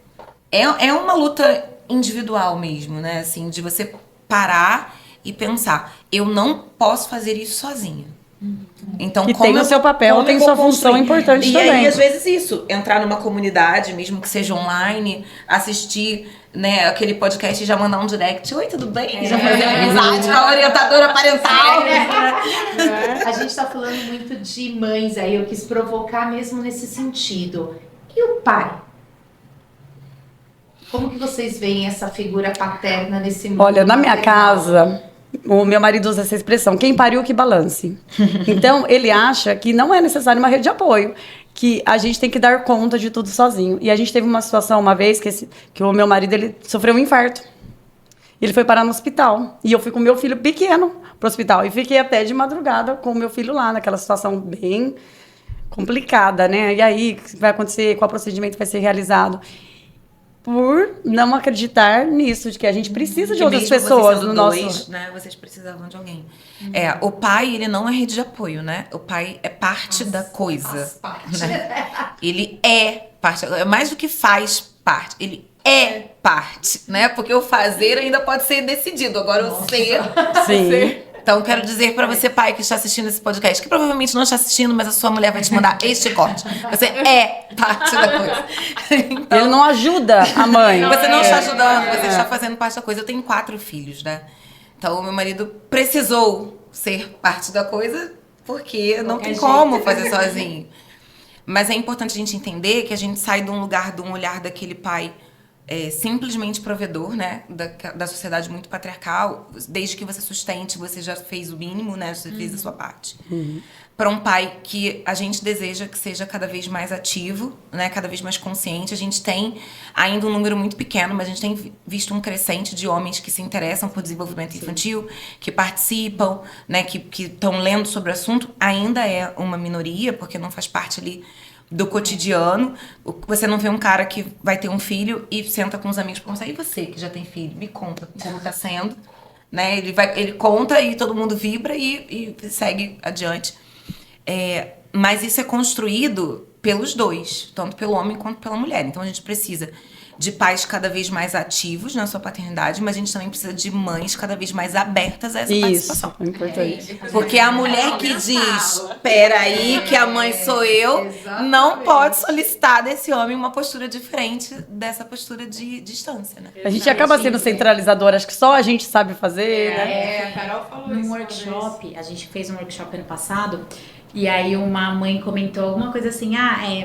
é uma luta individual mesmo, né? Assim, de você parar e pensar, eu não posso fazer isso sozinha. Então, e tem o seu papel, tem sua função importante e também. E aí, às vezes, isso, entrar numa comunidade, mesmo que seja online, assistir, né, aquele podcast e já mandar um direct. Oi, tudo bem? Já fazer amizade com a orientadora parental. A gente tá falando muito de mães aí, eu quis provocar mesmo nesse sentido. E o pai? Como que vocês veem essa figura paterna nesse mundo? Olha, na minha casa, o meu marido usa essa expressão, quem pariu que balance. Então, ele acha que não é necessário uma rede de apoio, que a gente tem que dar conta de tudo sozinho. E a gente teve uma situação uma vez que o meu marido ele sofreu um infarto. Ele foi parar no hospital. E eu fui com o meu filho pequeno pro hospital. E fiquei até de madrugada com o meu filho lá, naquela situação bem complicada, né? E aí, o que vai acontecer? Qual procedimento vai ser realizado? Por não acreditar nisso, de que a gente precisa de outras pessoas no nosso... né, vocês precisavam de alguém. O pai, ele não é rede de apoio, né? O pai é parte da coisa. Né? Ele é parte, é mais do que faz parte, ele é parte, né? Porque o fazer ainda pode ser decidido, agora o ser... Sim. Então, quero dizer para você, pai, que está assistindo esse podcast, que provavelmente não está assistindo, mas a sua mulher vai te mandar este corte. Você é parte da coisa. Então, ele não ajuda a mãe. Você não está ajudando, você está fazendo parte da coisa. Eu tenho 4 filhos, né? Então, o meu marido precisou ser parte da coisa, porque não tem como fazer sozinho. Mas é importante a gente entender que a gente sai de um olhar daquele pai simplesmente provedor, né, da sociedade muito patriarcal. Desde que você sustente, você já fez o mínimo, né, você fez a sua parte. Para um pai que a gente deseja que seja cada vez mais ativo, né, cada vez mais consciente. A gente tem ainda um número muito pequeno, mas a gente tem visto um crescente de homens que se interessam por desenvolvimento infantil, que participam, né, que estão lendo sobre o assunto. Ainda é uma minoria, porque não faz parte ali do cotidiano. Você não vê um cara que vai ter um filho e senta com os amigos e pergunta: e você que já tem filho, me conta como tá sendo, né? Ele conta e todo mundo vibra e segue adiante. Mas isso é construído pelos dois, tanto pelo homem quanto pela mulher. Então a gente precisa de pais cada vez mais ativos na sua paternidade, mas a gente também precisa de mães cada vez mais abertas a essa participação. Isso, é importante. Porque a mulher que diz, peraí, que a mãe sou eu, não pode solicitar desse homem uma postura diferente dessa postura de distância, né? A gente acaba sendo centralizadora, acho que só a gente sabe fazer, né? A Carol falou Num isso. workshop, a gente fez um workshop ano passado, e aí uma mãe comentou alguma coisa assim,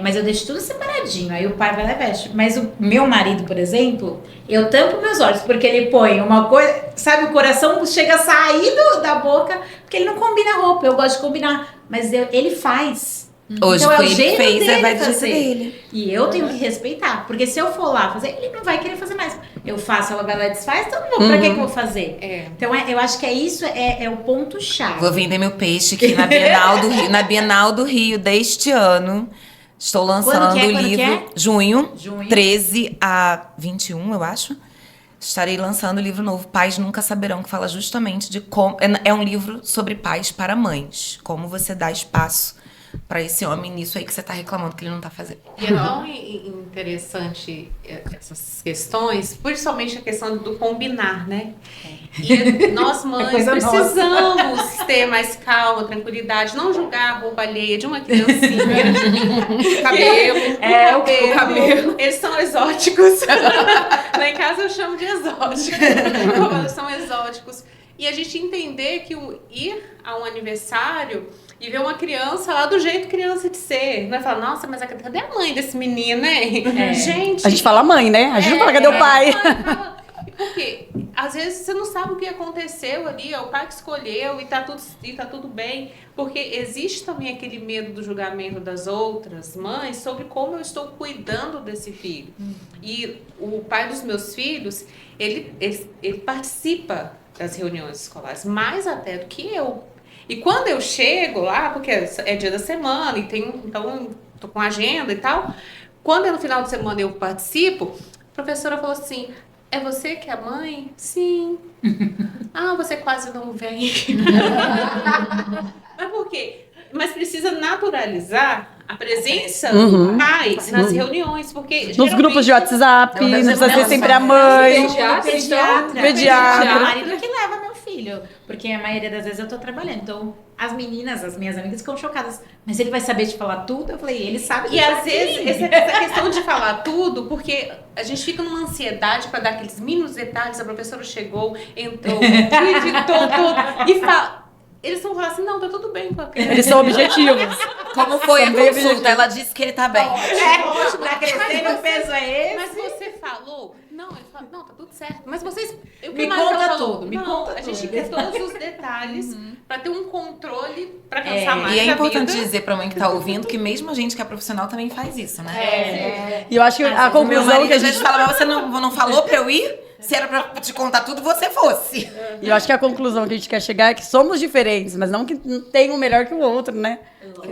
mas eu deixo tudo separadinho, aí o pai vai lá e veste. Mas o meu marido, por exemplo, eu tampo meus olhos, porque ele põe uma coisa, sabe, o coração chega a sair da boca, porque ele não combina a roupa, eu gosto de combinar, mas ele faz. Hoje Então, foi ele que fez, vai fazer. dizer dele. E eu tenho que respeitar, porque se eu for lá fazer, ele não vai querer fazer mais. Eu faço, ela vai lá e desfaz, então pra que eu vou fazer? Então eu acho que isso é o ponto-chave. Vou vender meu peixe aqui na Bienal do Rio deste ano. Estou lançando o livro junho 13 a 21, eu acho. Estarei lançando o livro novo, Pais Nunca Saberão, que fala justamente de como... É um livro sobre pais para mães. Como você dá espaço para esse homem nisso aí que você tá reclamando que ele não tá fazendo. E é tão interessante essas questões, principalmente a questão do combinar, né? E nós mães precisamos ter mais calma, tranquilidade, não julgar a roupa alheia de uma criancinha. O cabelo. Eles são exóticos. Lá em casa eu chamo de exóticos. Eles são exóticos. E a gente entender que ir a um aniversário e ver uma criança lá do jeito criança de ser. Vai falar, nossa, mas cadê a mãe desse menino, né? Gente... A gente fala mãe, né? A gente não fala cadê o pai. Porque às vezes você não sabe o que aconteceu ali, é o pai que escolheu e tá tudo bem. Porque existe também aquele medo do julgamento das outras mães sobre como eu estou cuidando desse filho. E o pai dos meus filhos, ele participa das reuniões escolares, mais até do que eu. E quando eu chego lá, porque é dia da semana, então tô com agenda e tal, quando é no final de semana eu participo, a professora falou assim: é você que é a mãe? Sim. Você quase não vem. Mas por quê? Mas precisa naturalizar a presença do pai nas reuniões, porque nos grupos de WhatsApp, não precisa ser sempre a mãe. Pediatra. O marido que leva meu filho, porque a maioria das vezes eu tô trabalhando. Então, as minhas amigas ficam chocadas. Mas ele vai saber te falar tudo? Eu falei, ele sabe. E às vezes, essa questão de falar tudo, porque a gente fica numa ansiedade para dar aqueles mínimos detalhes. A professora chegou, entrou, editou tudo, e fala... Eles vão falar assim, não, tá tudo bem com a criança. Eles são objetivos. Como foi a consulta? Ela disse que ele tá bem. Ótimo, tá crescendo, o peso é esse. Mas você falou... Não, ele fala, não, tá tudo certo. Mas vocês... Me conta tudo, me conta tudo. A gente tudo. quer todos os detalhes pra ter um controle pra cansar mais E é a importante vida. dizer pra mãe que tá ouvindo que mesmo a gente que é profissional também faz isso, né? E eu acho que a Meu conclusão marido que a às vezes gente... fala, mas você não falou pra eu ir? Se era pra te contar tudo, você fosse. E eu acho que a conclusão que a gente quer chegar é que somos diferentes, mas não que tem um melhor que o outro, né?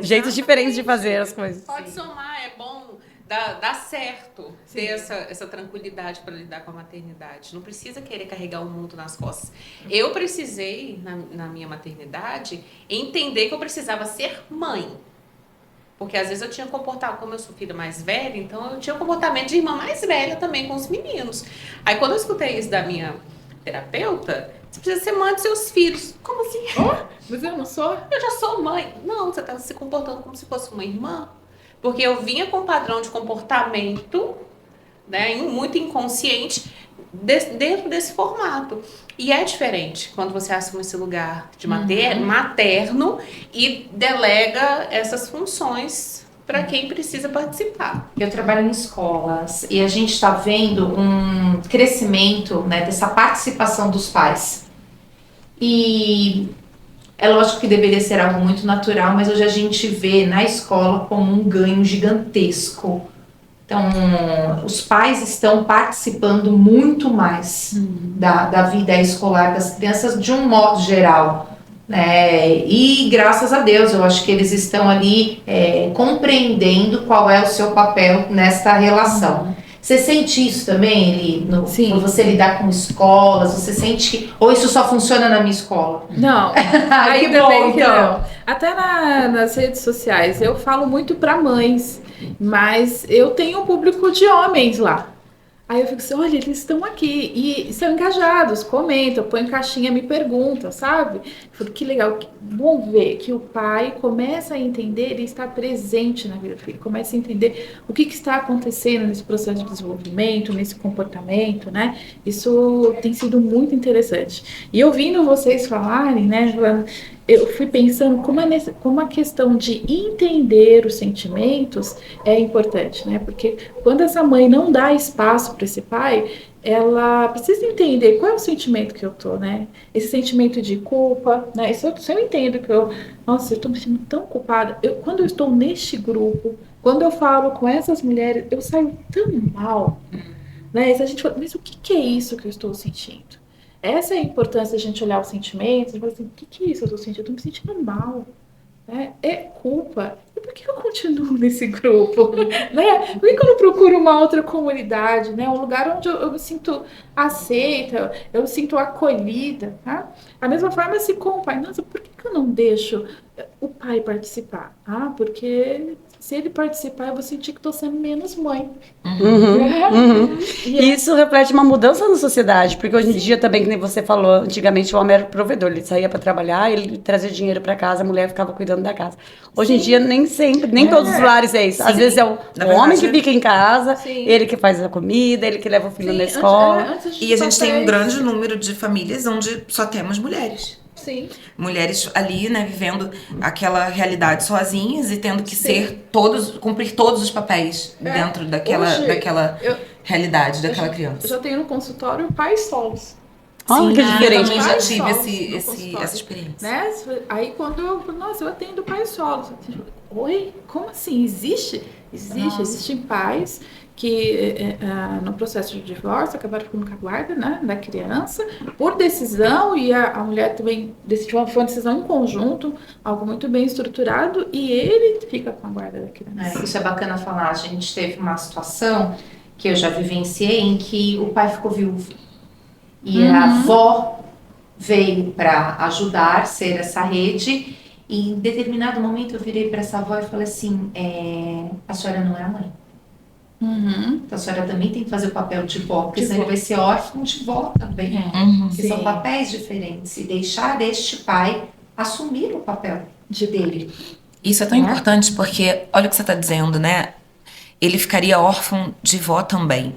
Jeitos diferentes de fazer as coisas. Pode somar, é bom, dá certo ter essa tranquilidade para lidar com a maternidade. Não precisa querer carregar o mundo nas costas. Eu precisei, na minha maternidade, entender que eu precisava ser mãe. Porque às vezes eu tinha comportado, como eu sou filha mais velha, então eu tinha um comportamento de irmã mais velha também com os meninos. Aí quando eu escutei isso da minha terapeuta, você precisa ser mãe dos seus filhos. Como assim? Mas eu não sou? Eu já sou mãe. Não, você tá se comportando como se fosse uma irmã. Porque eu vinha com um padrão de comportamento, né, muito inconsciente, dentro desse formato. E é diferente quando você assume esse lugar de materno e delega essas funções para quem precisa participar. Eu trabalho em escolas e a gente está vendo um crescimento, né, dessa participação dos pais. E é lógico que deveria ser algo muito natural, mas hoje a gente vê na escola como um ganho gigantesco. Então, os pais estão participando muito mais da vida escolar das crianças de um modo geral. E graças a Deus, eu acho que eles estão ali compreendendo qual é o seu papel nesta relação. Você sente isso também, Eli? Por você lidar com escolas, você sente que... Ou isso só funciona na minha escola? Não, que bom, então. Não. Até nas redes sociais, eu falo muito para mães, mas eu tenho um público de homens lá. Aí eu fico assim, olha, eles estão aqui e são engajados, comentam, põem caixinha, me perguntam, sabe? Eu falo, que legal, bom ver que o pai começa a entender e está presente na vida do filho, começa a entender o que está acontecendo nesse processo de desenvolvimento, nesse comportamento, né? Isso tem sido muito interessante. E ouvindo vocês falarem, né, eu fui pensando como a questão de entender os sentimentos é importante, né? Porque quando essa mãe não dá espaço para esse pai, ela precisa entender qual é o sentimento que eu tô, né? Esse sentimento de culpa, né? Se eu entendo que eu tô me sentindo tão culpada, quando eu estou neste grupo, quando eu falo com essas mulheres, eu saio tão mal, né? Se a gente fala, mas o que é isso que eu estou sentindo? Essa é a importância da gente olhar os sentimentos e falar assim, o que é isso que eu estou sentindo? Eu estou me sentindo mal, né? É culpa. E por que eu continuo nesse grupo? Né? Por que eu não procuro uma outra comunidade, né? Um lugar onde eu me sinto aceita, eu me sinto acolhida, tá? A mesma forma se com o pai. Nossa, por que eu não deixo o pai participar? Porque se ele participar, eu vou sentir que estou sendo menos mãe. E isso reflete uma mudança na sociedade, porque hoje em dia também, que nem você falou, antigamente o homem era o provedor, ele saía para trabalhar, ele trazia dinheiro para casa, a mulher ficava cuidando da casa. Hoje em dia nem sempre, nem todos os lares é isso. Às vezes é o homem que fica em casa, ele que faz a comida, ele que leva o filho na escola. E a gente tem um grande número de famílias onde só temos mulheres. Sim. Mulheres ali, né, vivendo aquela realidade sozinhas e tendo que cumprir todos os papéis dentro daquela realidade, daquela criança. Eu já tenho no consultório pais solos. Olha que diferente. Eu também já tive essa experiência. Né? Aí quando eu atendo pais solos. Oi, como assim? Existe? Existem pais que no processo de divórcio acabaram ficando com a guarda, né, da criança por decisão, e a mulher também decidiu, foi uma decisão em conjunto, algo muito bem estruturado, e ele fica com a guarda da criança. Isso é bacana falar. A gente teve uma situação que eu já vivenciei em que o pai ficou viúvo e a avó veio para ajudar, ser essa rede, e em determinado momento eu virei para essa avó e falei assim, a senhora não é a mãe. Então a senhora também tem que fazer o papel de vó, porque senão ele vai ser órfão de vó também. Que são papéis diferentes. E deixar este pai assumir o papel dele. Isso é tão importante porque, olha o que você está dizendo, né? Ele ficaria órfão de vó também.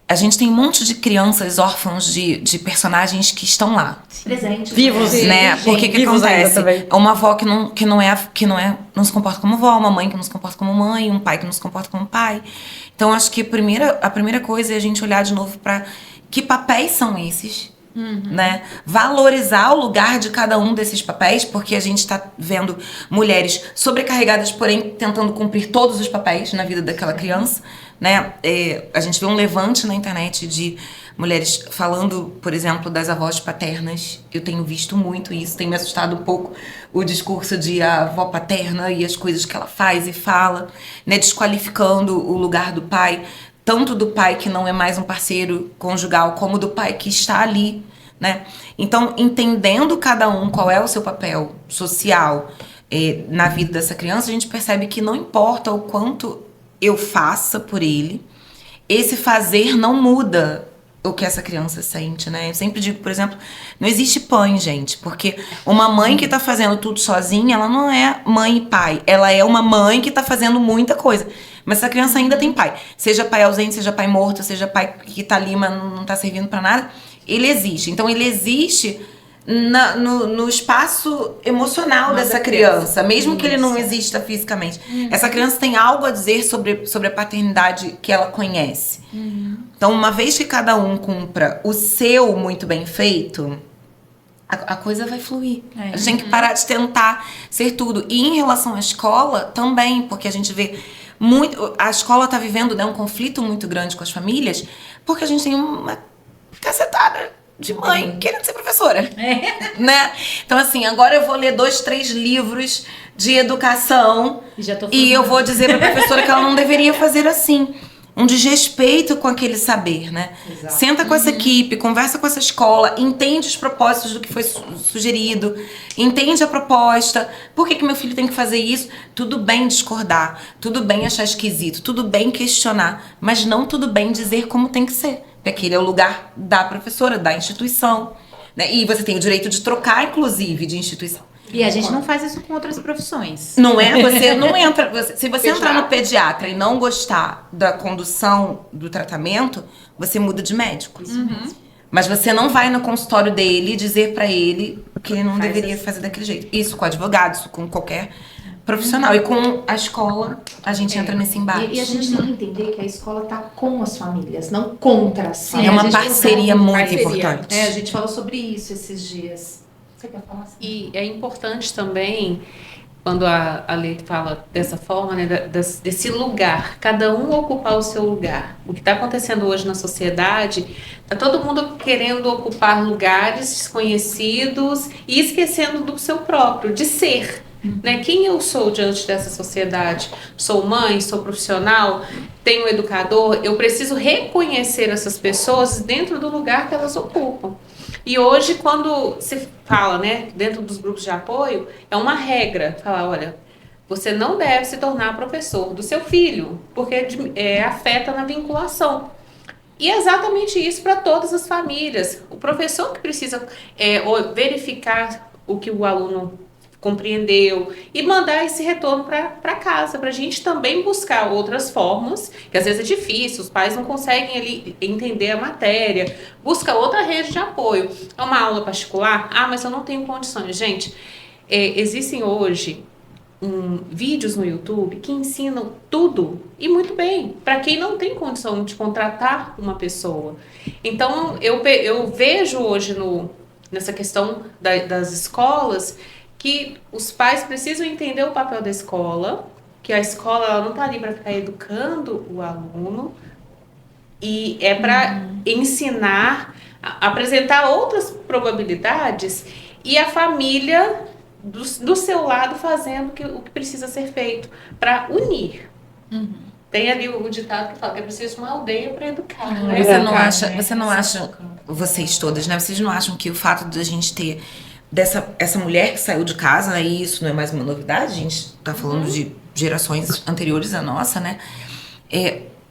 A gente tem um monte de crianças órfãos de personagens que estão lá. Presentes. Vivos, né? Porque que acontece? Uma avó que não se comporta como vó, uma mãe que não se comporta como mãe, um pai que não se comporta como pai. Então, acho que a primeira coisa é a gente olhar de novo para que papéis são esses, né? Valorizar o lugar de cada um desses papéis, porque a gente está vendo mulheres sobrecarregadas, porém tentando cumprir todos os papéis na vida daquela criança, né? A gente vê um levante na internet de mulheres falando, por exemplo, das avós paternas. Eu tenho visto muito isso, tem me assustado um pouco o discurso de a avó paterna e as coisas que ela faz e fala, né? Desqualificando o lugar do pai, tanto do pai que não é mais um parceiro conjugal, como do pai que está ali, né? Então, entendendo cada um qual é o seu papel social na vida dessa criança, a gente percebe que não importa o quanto eu faça por ele, esse fazer não muda o que essa criança sente, né? Eu sempre digo, por exemplo, não existe pai, gente, porque uma mãe que tá fazendo tudo sozinha, ela não é mãe e pai, ela é uma mãe que tá fazendo muita coisa, mas essa criança ainda tem pai, seja pai ausente, seja pai morto, seja pai que tá ali, mas não tá servindo pra nada, ele existe. Então ele existe no espaço emocional dessa criança, mesmo que ele não exista fisicamente. Essa criança tem algo a dizer sobre a paternidade que ela conhece. Então, uma vez que cada um cumpra o seu muito bem feito, a coisa vai fluir. A gente tem que parar de tentar ser tudo. E em relação à escola, também, porque a gente vê muito... A escola está vivendo, né, um conflito muito grande com as famílias, porque a gente tem uma cacetada de mãe querendo ser professora. Né? Então, assim, agora eu vou ler 2, 3 livros de educação e eu vou dizer pra professora que ela não deveria fazer assim. Um desrespeito com aquele saber, né? Exato. Senta com essa equipe, conversa com essa escola, entende os propósitos do que foi sugerido, entende a proposta, por que meu filho tem que fazer isso? Tudo bem discordar, tudo bem achar esquisito, tudo bem questionar, mas não tudo bem dizer como tem que ser. Porque aquele é o lugar da professora, da instituição, né? E você tem o direito de trocar, inclusive, de instituição. E a gente não faz isso com outras profissões. Não é? Você não entra... se você entrar no pediatra e não gostar da condução do tratamento, você muda de médico. Mas você não vai no consultório dele dizer pra ele que ele não deveria fazer daquele jeito. Isso com advogado, isso com qualquer profissional. E com a escola, a gente entra nesse embate. E a gente tem que entender que a escola tá com as famílias, não contra as famílias. É uma parceria muito importante. A gente falou sobre isso esses dias. Você quer falar assim? E é importante também, quando a lei fala dessa forma, né, desse lugar, cada um ocupar o seu lugar. O que está acontecendo hoje na sociedade, está todo mundo querendo ocupar lugares desconhecidos e esquecendo do seu próprio, de ser. Né? Quem eu sou diante dessa sociedade? Sou mãe, sou profissional, tenho educador, eu preciso reconhecer essas pessoas dentro do lugar que elas ocupam. E hoje, quando se fala, né, dentro dos grupos de apoio, é uma regra, falar, olha, você não deve se tornar professor do seu filho, porque afeta na vinculação. E é exatamente isso para todas as famílias. O professor que precisa verificar o que o aluno compreendeu e mandar esse retorno para casa, para a gente também buscar outras formas, que às vezes é difícil, os pais não conseguem ali entender a matéria, busca outra rede de apoio. É uma aula particular? Ah, mas eu não tenho condições. Gente, existem hoje vídeos no YouTube que ensinam tudo e muito bem, para quem não tem condição de contratar uma pessoa. Então, eu vejo hoje nessa questão das escolas que os pais precisam entender o papel da escola, que a escola ela não está ali para ficar educando o aluno, e é para ensinar, apresentar outras probabilidades, e a família do seu lado fazendo o que precisa ser feito para unir. Tem ali o ditado que fala que é preciso uma aldeia para educar. Né? Você não acha, vocês todas, né? Vocês não acham que o fato de a gente ter essa mulher que saiu de casa, né, e isso não é mais uma novidade, a gente tá falando de gerações anteriores à nossa, né,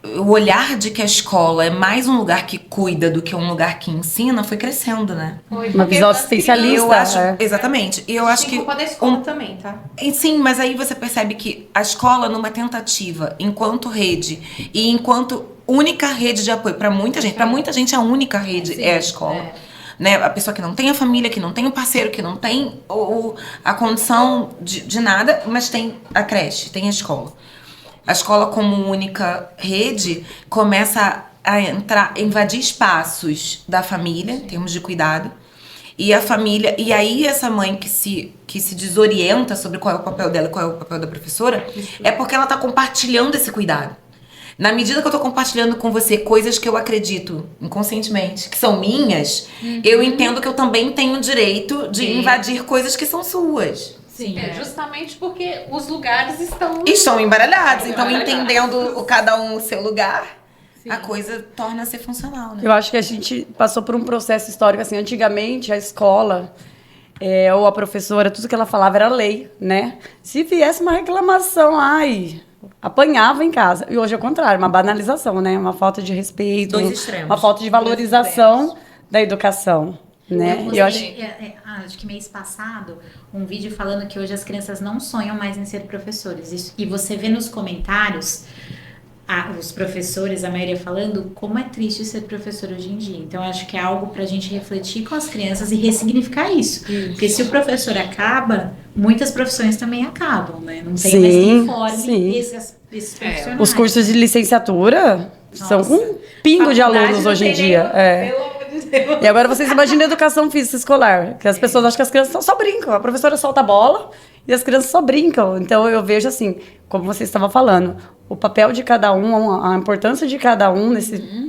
o olhar de que a escola é mais um lugar que cuida do que um lugar que ensina foi crescendo, né? Uma visão assistencialista. Eu acho, exatamente. E eu acho que culpa da escola também, tá? Sim, mas aí você percebe que a escola, numa tentativa, enquanto rede e enquanto única rede de apoio para muita gente a única rede é a escola. Né? A pessoa que não tem a família, que não tem o parceiro, que não tem a condição de nada, mas tem a creche, tem a escola. A escola como única rede começa a invadir espaços da família, em termos de cuidado, e a família, e aí essa mãe que se desorienta sobre qual é o papel dela, qual é o papel da professora, é porque ela tá compartilhando esse cuidado. Na medida que eu tô compartilhando com você coisas que eu acredito inconscientemente, que são minhas, eu entendo que eu também tenho o direito de invadir coisas que são suas. Sim, justamente porque os lugares estão embaralhados. Então, entendendo cada um o seu lugar, a coisa torna-se funcional, né? Eu acho que a gente passou por um processo histórico, assim, antigamente a escola... ou a professora, tudo que ela falava era lei, né? Se viesse uma reclamação, apanhava em casa. E hoje é o contrário, uma banalização, né? Uma falta de respeito. Dois extremos. Uma falta de valorização da educação, né? Eu acho que mês passado, um vídeo falando que hoje as crianças não sonham mais em ser professores. E você vê nos comentários os professores, a maioria falando, como é triste ser professor hoje em dia. Então, acho que é algo pra gente refletir com as crianças e ressignificar isso. Porque se o professor acaba, muitas profissões também acabam, né? Não tem mais quem forme esses profissionais. Os cursos de licenciatura são com um pingo de alunos hoje em dia. Pelo amor de Deus. E agora vocês imaginem a educação física escolar, que as pessoas acham que as crianças só brincam. A professora solta a bola e as crianças só brincam. Então eu vejo assim, como você estava falando, o papel de cada um, a importância de cada um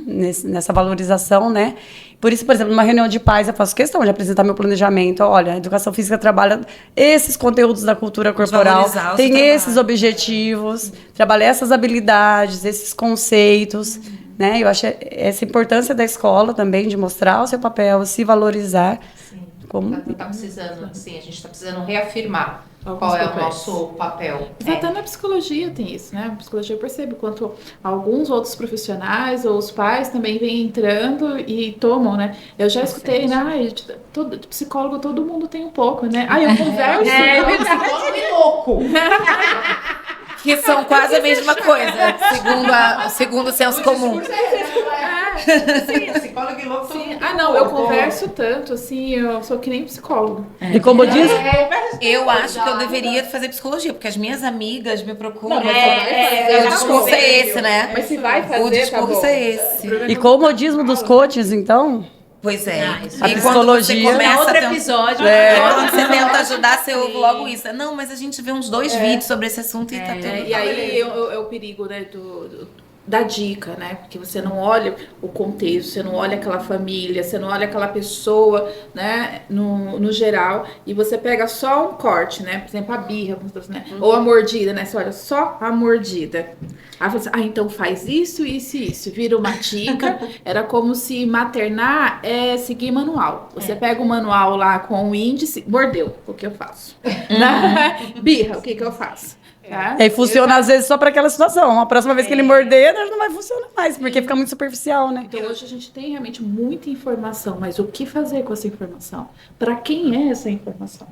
nessa valorização, né? Por isso, por exemplo, numa reunião de pais, eu faço questão de apresentar meu planejamento. Olha, a educação física trabalha esses conteúdos da cultura corporal, tem esses objetivos, trabalha essas habilidades, esses conceitos, né? Eu acho essa importância da escola também de mostrar o seu papel, se valorizar. Sim. Como... Tá precisando, assim, a gente está precisando reafirmar qual é o nosso papel. Até na psicologia tem isso, né? Na psicologia eu percebo quanto alguns outros profissionais ou os pais também vêm entrando e tomam, né? Eu já escutei, né? Psicólogo todo mundo tem um pouco, né? Eu converso. Psicólogo e louco. Que são quase a mesma coisa, segundo o senso comum. Sim, psicólogo e louco. Sim. Eu converso tanto, assim, eu sou que nem psicólogo. E como diz... Eu acho que eu deveria fazer psicologia, porque as minhas amigas me procuram. Não, o discurso é esse, né? Mas se vai fazer, o discurso tá é esse. E com o modismo dos coaches, então... Pois é. A psicologia... Começa outro episódio. Quando você tenta ajudar, você ouve logo isso. Não, mas a gente vê uns 2 vídeos sobre esse assunto e tá tudo. E aí é o perigo, né, da dica, né? Porque você não olha o contexto, você não olha aquela família, você não olha aquela pessoa, né? No geral, e você pega só um corte, né? Por exemplo, a birra, né? Ou a mordida, né? Você olha só a mordida. Aí você, então faz isso, isso e isso. Vira uma dica. Era como se maternar é seguir manual. Você pega o manual lá com o índice, mordeu, o que eu faço? Birra, o que eu faço? E aí funciona às vezes só para aquela situação. A próxima vez que ele morder, não vai funcionar mais, porque fica muito superficial, né? Então hoje a gente tem realmente muita informação, mas o que fazer com essa informação? Para quem é essa informação?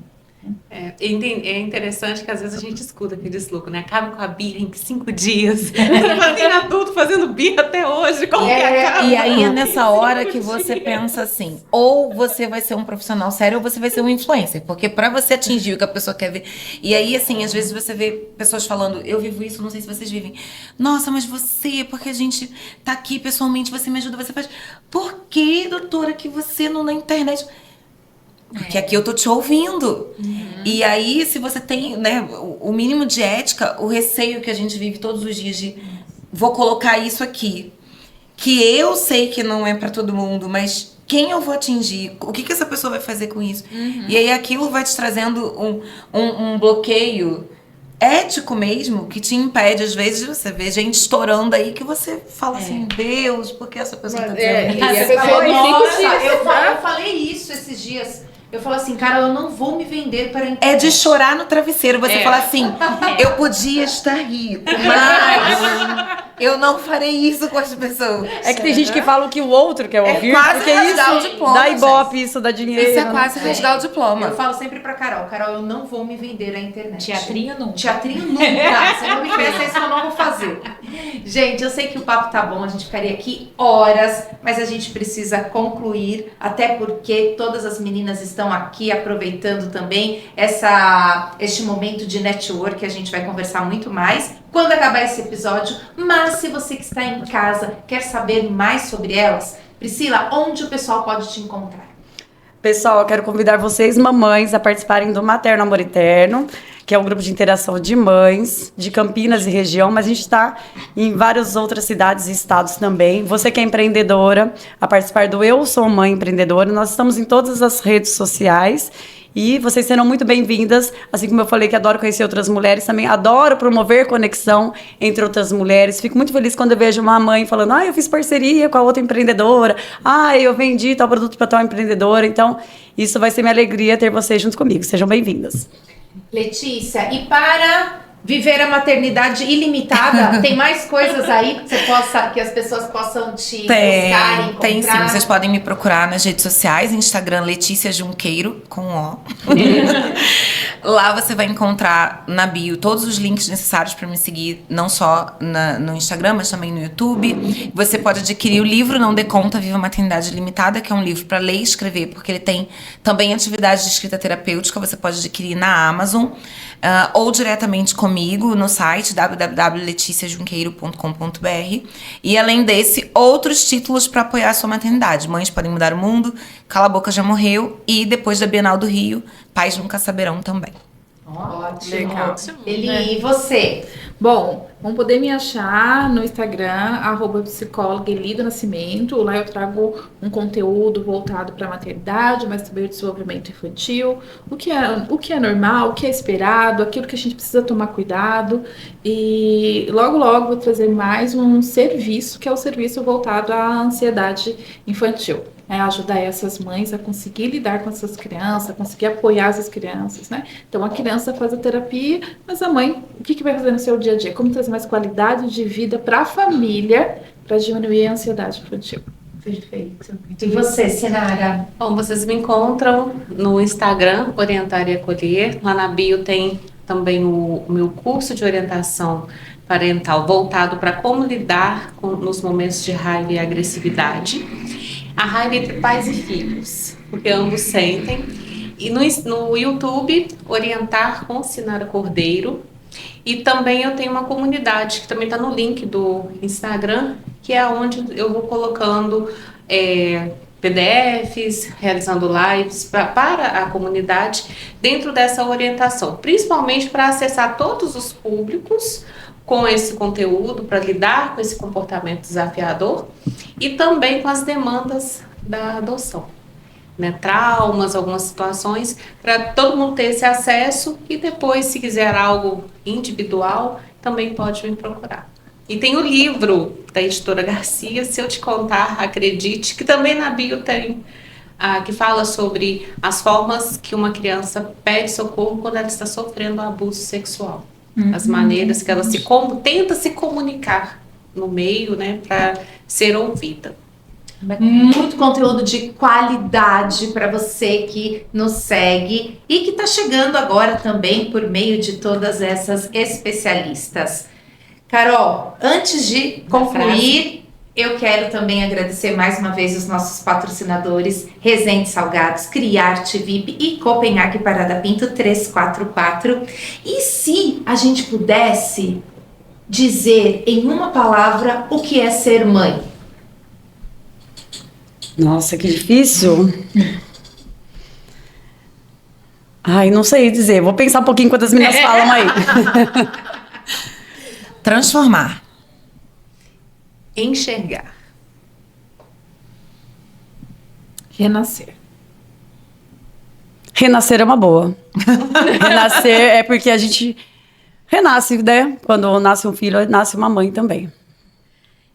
É interessante que às vezes a gente escuta aquele louco, né? Acaba com a birra em 5 dias. Tem adulto fazendo birra até hoje, como que acaba? E aí é nessa hora que você pensa assim, ou você vai ser um profissional sério ou você vai ser um influencer, porque pra você atingir o que a pessoa quer ver. E aí, assim, às vezes você vê pessoas falando, eu vivo isso, não sei se vocês vivem. Nossa, mas você, porque a gente tá aqui pessoalmente, você me ajuda, você faz. Por que, doutora, que você não na internet... Porque aqui eu tô te ouvindo. E aí, se você tem, né, o mínimo de ética, o receio que a gente vive todos os dias de vou colocar isso aqui, que eu sei que não é pra todo mundo, mas quem eu vou atingir? O que essa pessoa vai fazer com isso? E aí aquilo vai te trazendo um bloqueio ético mesmo, que te impede, às vezes, de você ver gente estourando aí, que você fala assim, Deus, por que essa pessoa tá dizendo isso? E a pessoa Eu falei isso esses dias. Eu falo assim, cara, eu não vou me vender para a internet. É de chorar no travesseiro. Você fala assim, eu podia estar rico, mas eu não farei isso com as pessoas. É que tem gente que fala o que o outro quer ouvir. Quase porque rasgar isso o diploma, dá ibope, isso dá dinheiro. Isso é quase rasgar o diploma. Eu falo sempre pra Carol, eu não vou me vender à internet. Teatrinho nunca. Teatrinho nunca. Você não me peça isso, eu não vou fazer. Gente, eu sei que o papo tá bom, a gente ficaria aqui horas, mas a gente precisa concluir, até porque todas as meninas estão aqui aproveitando também este momento de network, a gente vai conversar muito mais quando acabar esse episódio, mas se você que está em casa quer saber mais sobre elas, Priscila, onde o pessoal pode te encontrar? Pessoal, eu quero convidar vocês, mamães, a participarem do Materno Amor Eterno, que é um grupo de interação de mães de Campinas e região, mas a gente está em várias outras cidades e estados também. Você que é empreendedora, a participar do Eu Sou Mãe Empreendedora, nós estamos em todas as redes sociais e vocês serão muito bem-vindas, assim como eu falei que adoro conhecer outras mulheres, também adoro promover conexão entre outras mulheres. Fico muito feliz quando eu vejo uma mãe falando, eu fiz parceria com a outra empreendedora, eu vendi tal produto para tal empreendedora, então isso vai ser minha alegria ter vocês junto comigo. Sejam bem-vindas. Letícia, e para viver a maternidade ilimitada? Tem mais coisas aí que as pessoas possam te buscar, encontrar? Tem sim, vocês podem me procurar nas redes sociais, Instagram Letícia Junqueiro, com O. Lá você vai encontrar na bio todos os links necessários para me seguir, não só no Instagram, mas também no YouTube. Você pode adquirir o livro Não Dê Conta, Viva a Maternidade Limitada, que é um livro para ler e escrever, porque ele tem também atividade de escrita terapêutica. Você pode adquirir na Amazon ou diretamente comigo no site www.leticiajunqueiro.com.br. E além desse, outros títulos para apoiar a sua maternidade. Mães Podem Mudar o Mundo, Cala a Boca Já Morreu e depois da Bienal do Rio, Pais Nunca Saberão também. Ótimo. Legal. Eli, e você? Bom, vão poder me achar no Instagram, @psicóloga Eli do Nascimento. Lá eu trago um conteúdo voltado para a maternidade, mas também o desenvolvimento infantil, o que é normal, o que é esperado, aquilo que a gente precisa tomar cuidado. E logo, logo vou trazer mais um serviço, que é o serviço voltado à ansiedade infantil. Ajudar essas mães a conseguir lidar com essas crianças, a conseguir apoiar essas crianças, né? Então, a criança faz a terapia, mas a mãe, o que vai fazer no seu dia a dia? Como trazer mais qualidade de vida para a família, para diminuir a ansiedade infantil. Perfeito. E você, Sinara? Bom, vocês me encontram no Instagram, Orientar e Acolher. Lá na bio tem também o meu curso de orientação parental voltado para como lidar nos momentos de raiva e agressividade. A raiva entre pais e filhos, porque ambos sentem. E no YouTube, Orientar com Sinara Cordeiro. E também eu tenho uma comunidade, que também está no link do Instagram, que é onde eu vou colocando PDFs, realizando lives para a comunidade dentro dessa orientação. Principalmente para acessar todos os públicos com esse conteúdo, para lidar com esse comportamento desafiador e também com as demandas da adoção, né? Traumas, algumas situações, para todo mundo ter esse acesso e depois, se quiser algo individual, também pode me procurar. E tem o livro da editora Garcia, Se Eu Te Contar, Acredite, que também na bio tem, que fala sobre as formas que uma criança pede socorro quando ela está sofrendo abuso sexual. As maneiras que ela tenta se comunicar no meio, né, para ser ouvida. Muito conteúdo de qualidade para você que nos segue e que está chegando agora também por meio de todas essas especialistas. Carol, antes de concluir, eu quero também agradecer mais uma vez os nossos patrocinadores, Resende Salgados, Criarte VIP e Copenhague Parada Pinto 344. E se a gente pudesse dizer em uma palavra o que é ser mãe? Nossa, que difícil. Ai, não sei dizer. Vou pensar um pouquinho quando as meninas falam aí. Transformar. Enxergar. Renascer. Renascer é uma boa. Renascer é porque a gente renasce, né? Quando nasce um filho, nasce uma mãe também.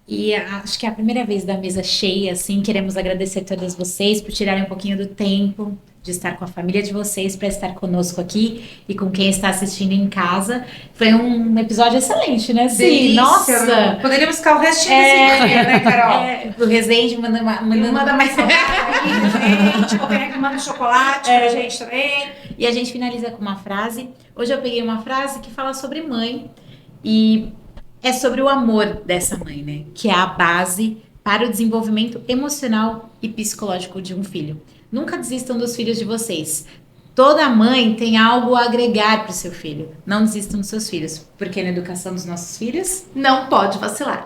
E acho que é a primeira vez da mesa cheia, assim, queremos agradecer a todas vocês por tirarem um pouquinho do tempo de estar com a família de vocês para estar conosco aqui e com quem está assistindo em casa. Foi um episódio excelente, né? Sim, nossa! Poderíamos ficar o restinho desse dia, né, Carol? O Resende manda mais saudade aqui, gente. Copenhague manda chocolate pra gente também. E a gente finaliza com uma frase. Hoje eu peguei uma frase que fala sobre mãe e é sobre o amor dessa mãe, né? Que é a base para o desenvolvimento emocional e psicológico de um filho. Nunca desistam dos filhos de vocês. Toda mãe tem algo a agregar para o seu filho. Não desistam dos seus filhos, porque na educação dos nossos filhos não pode vacilar.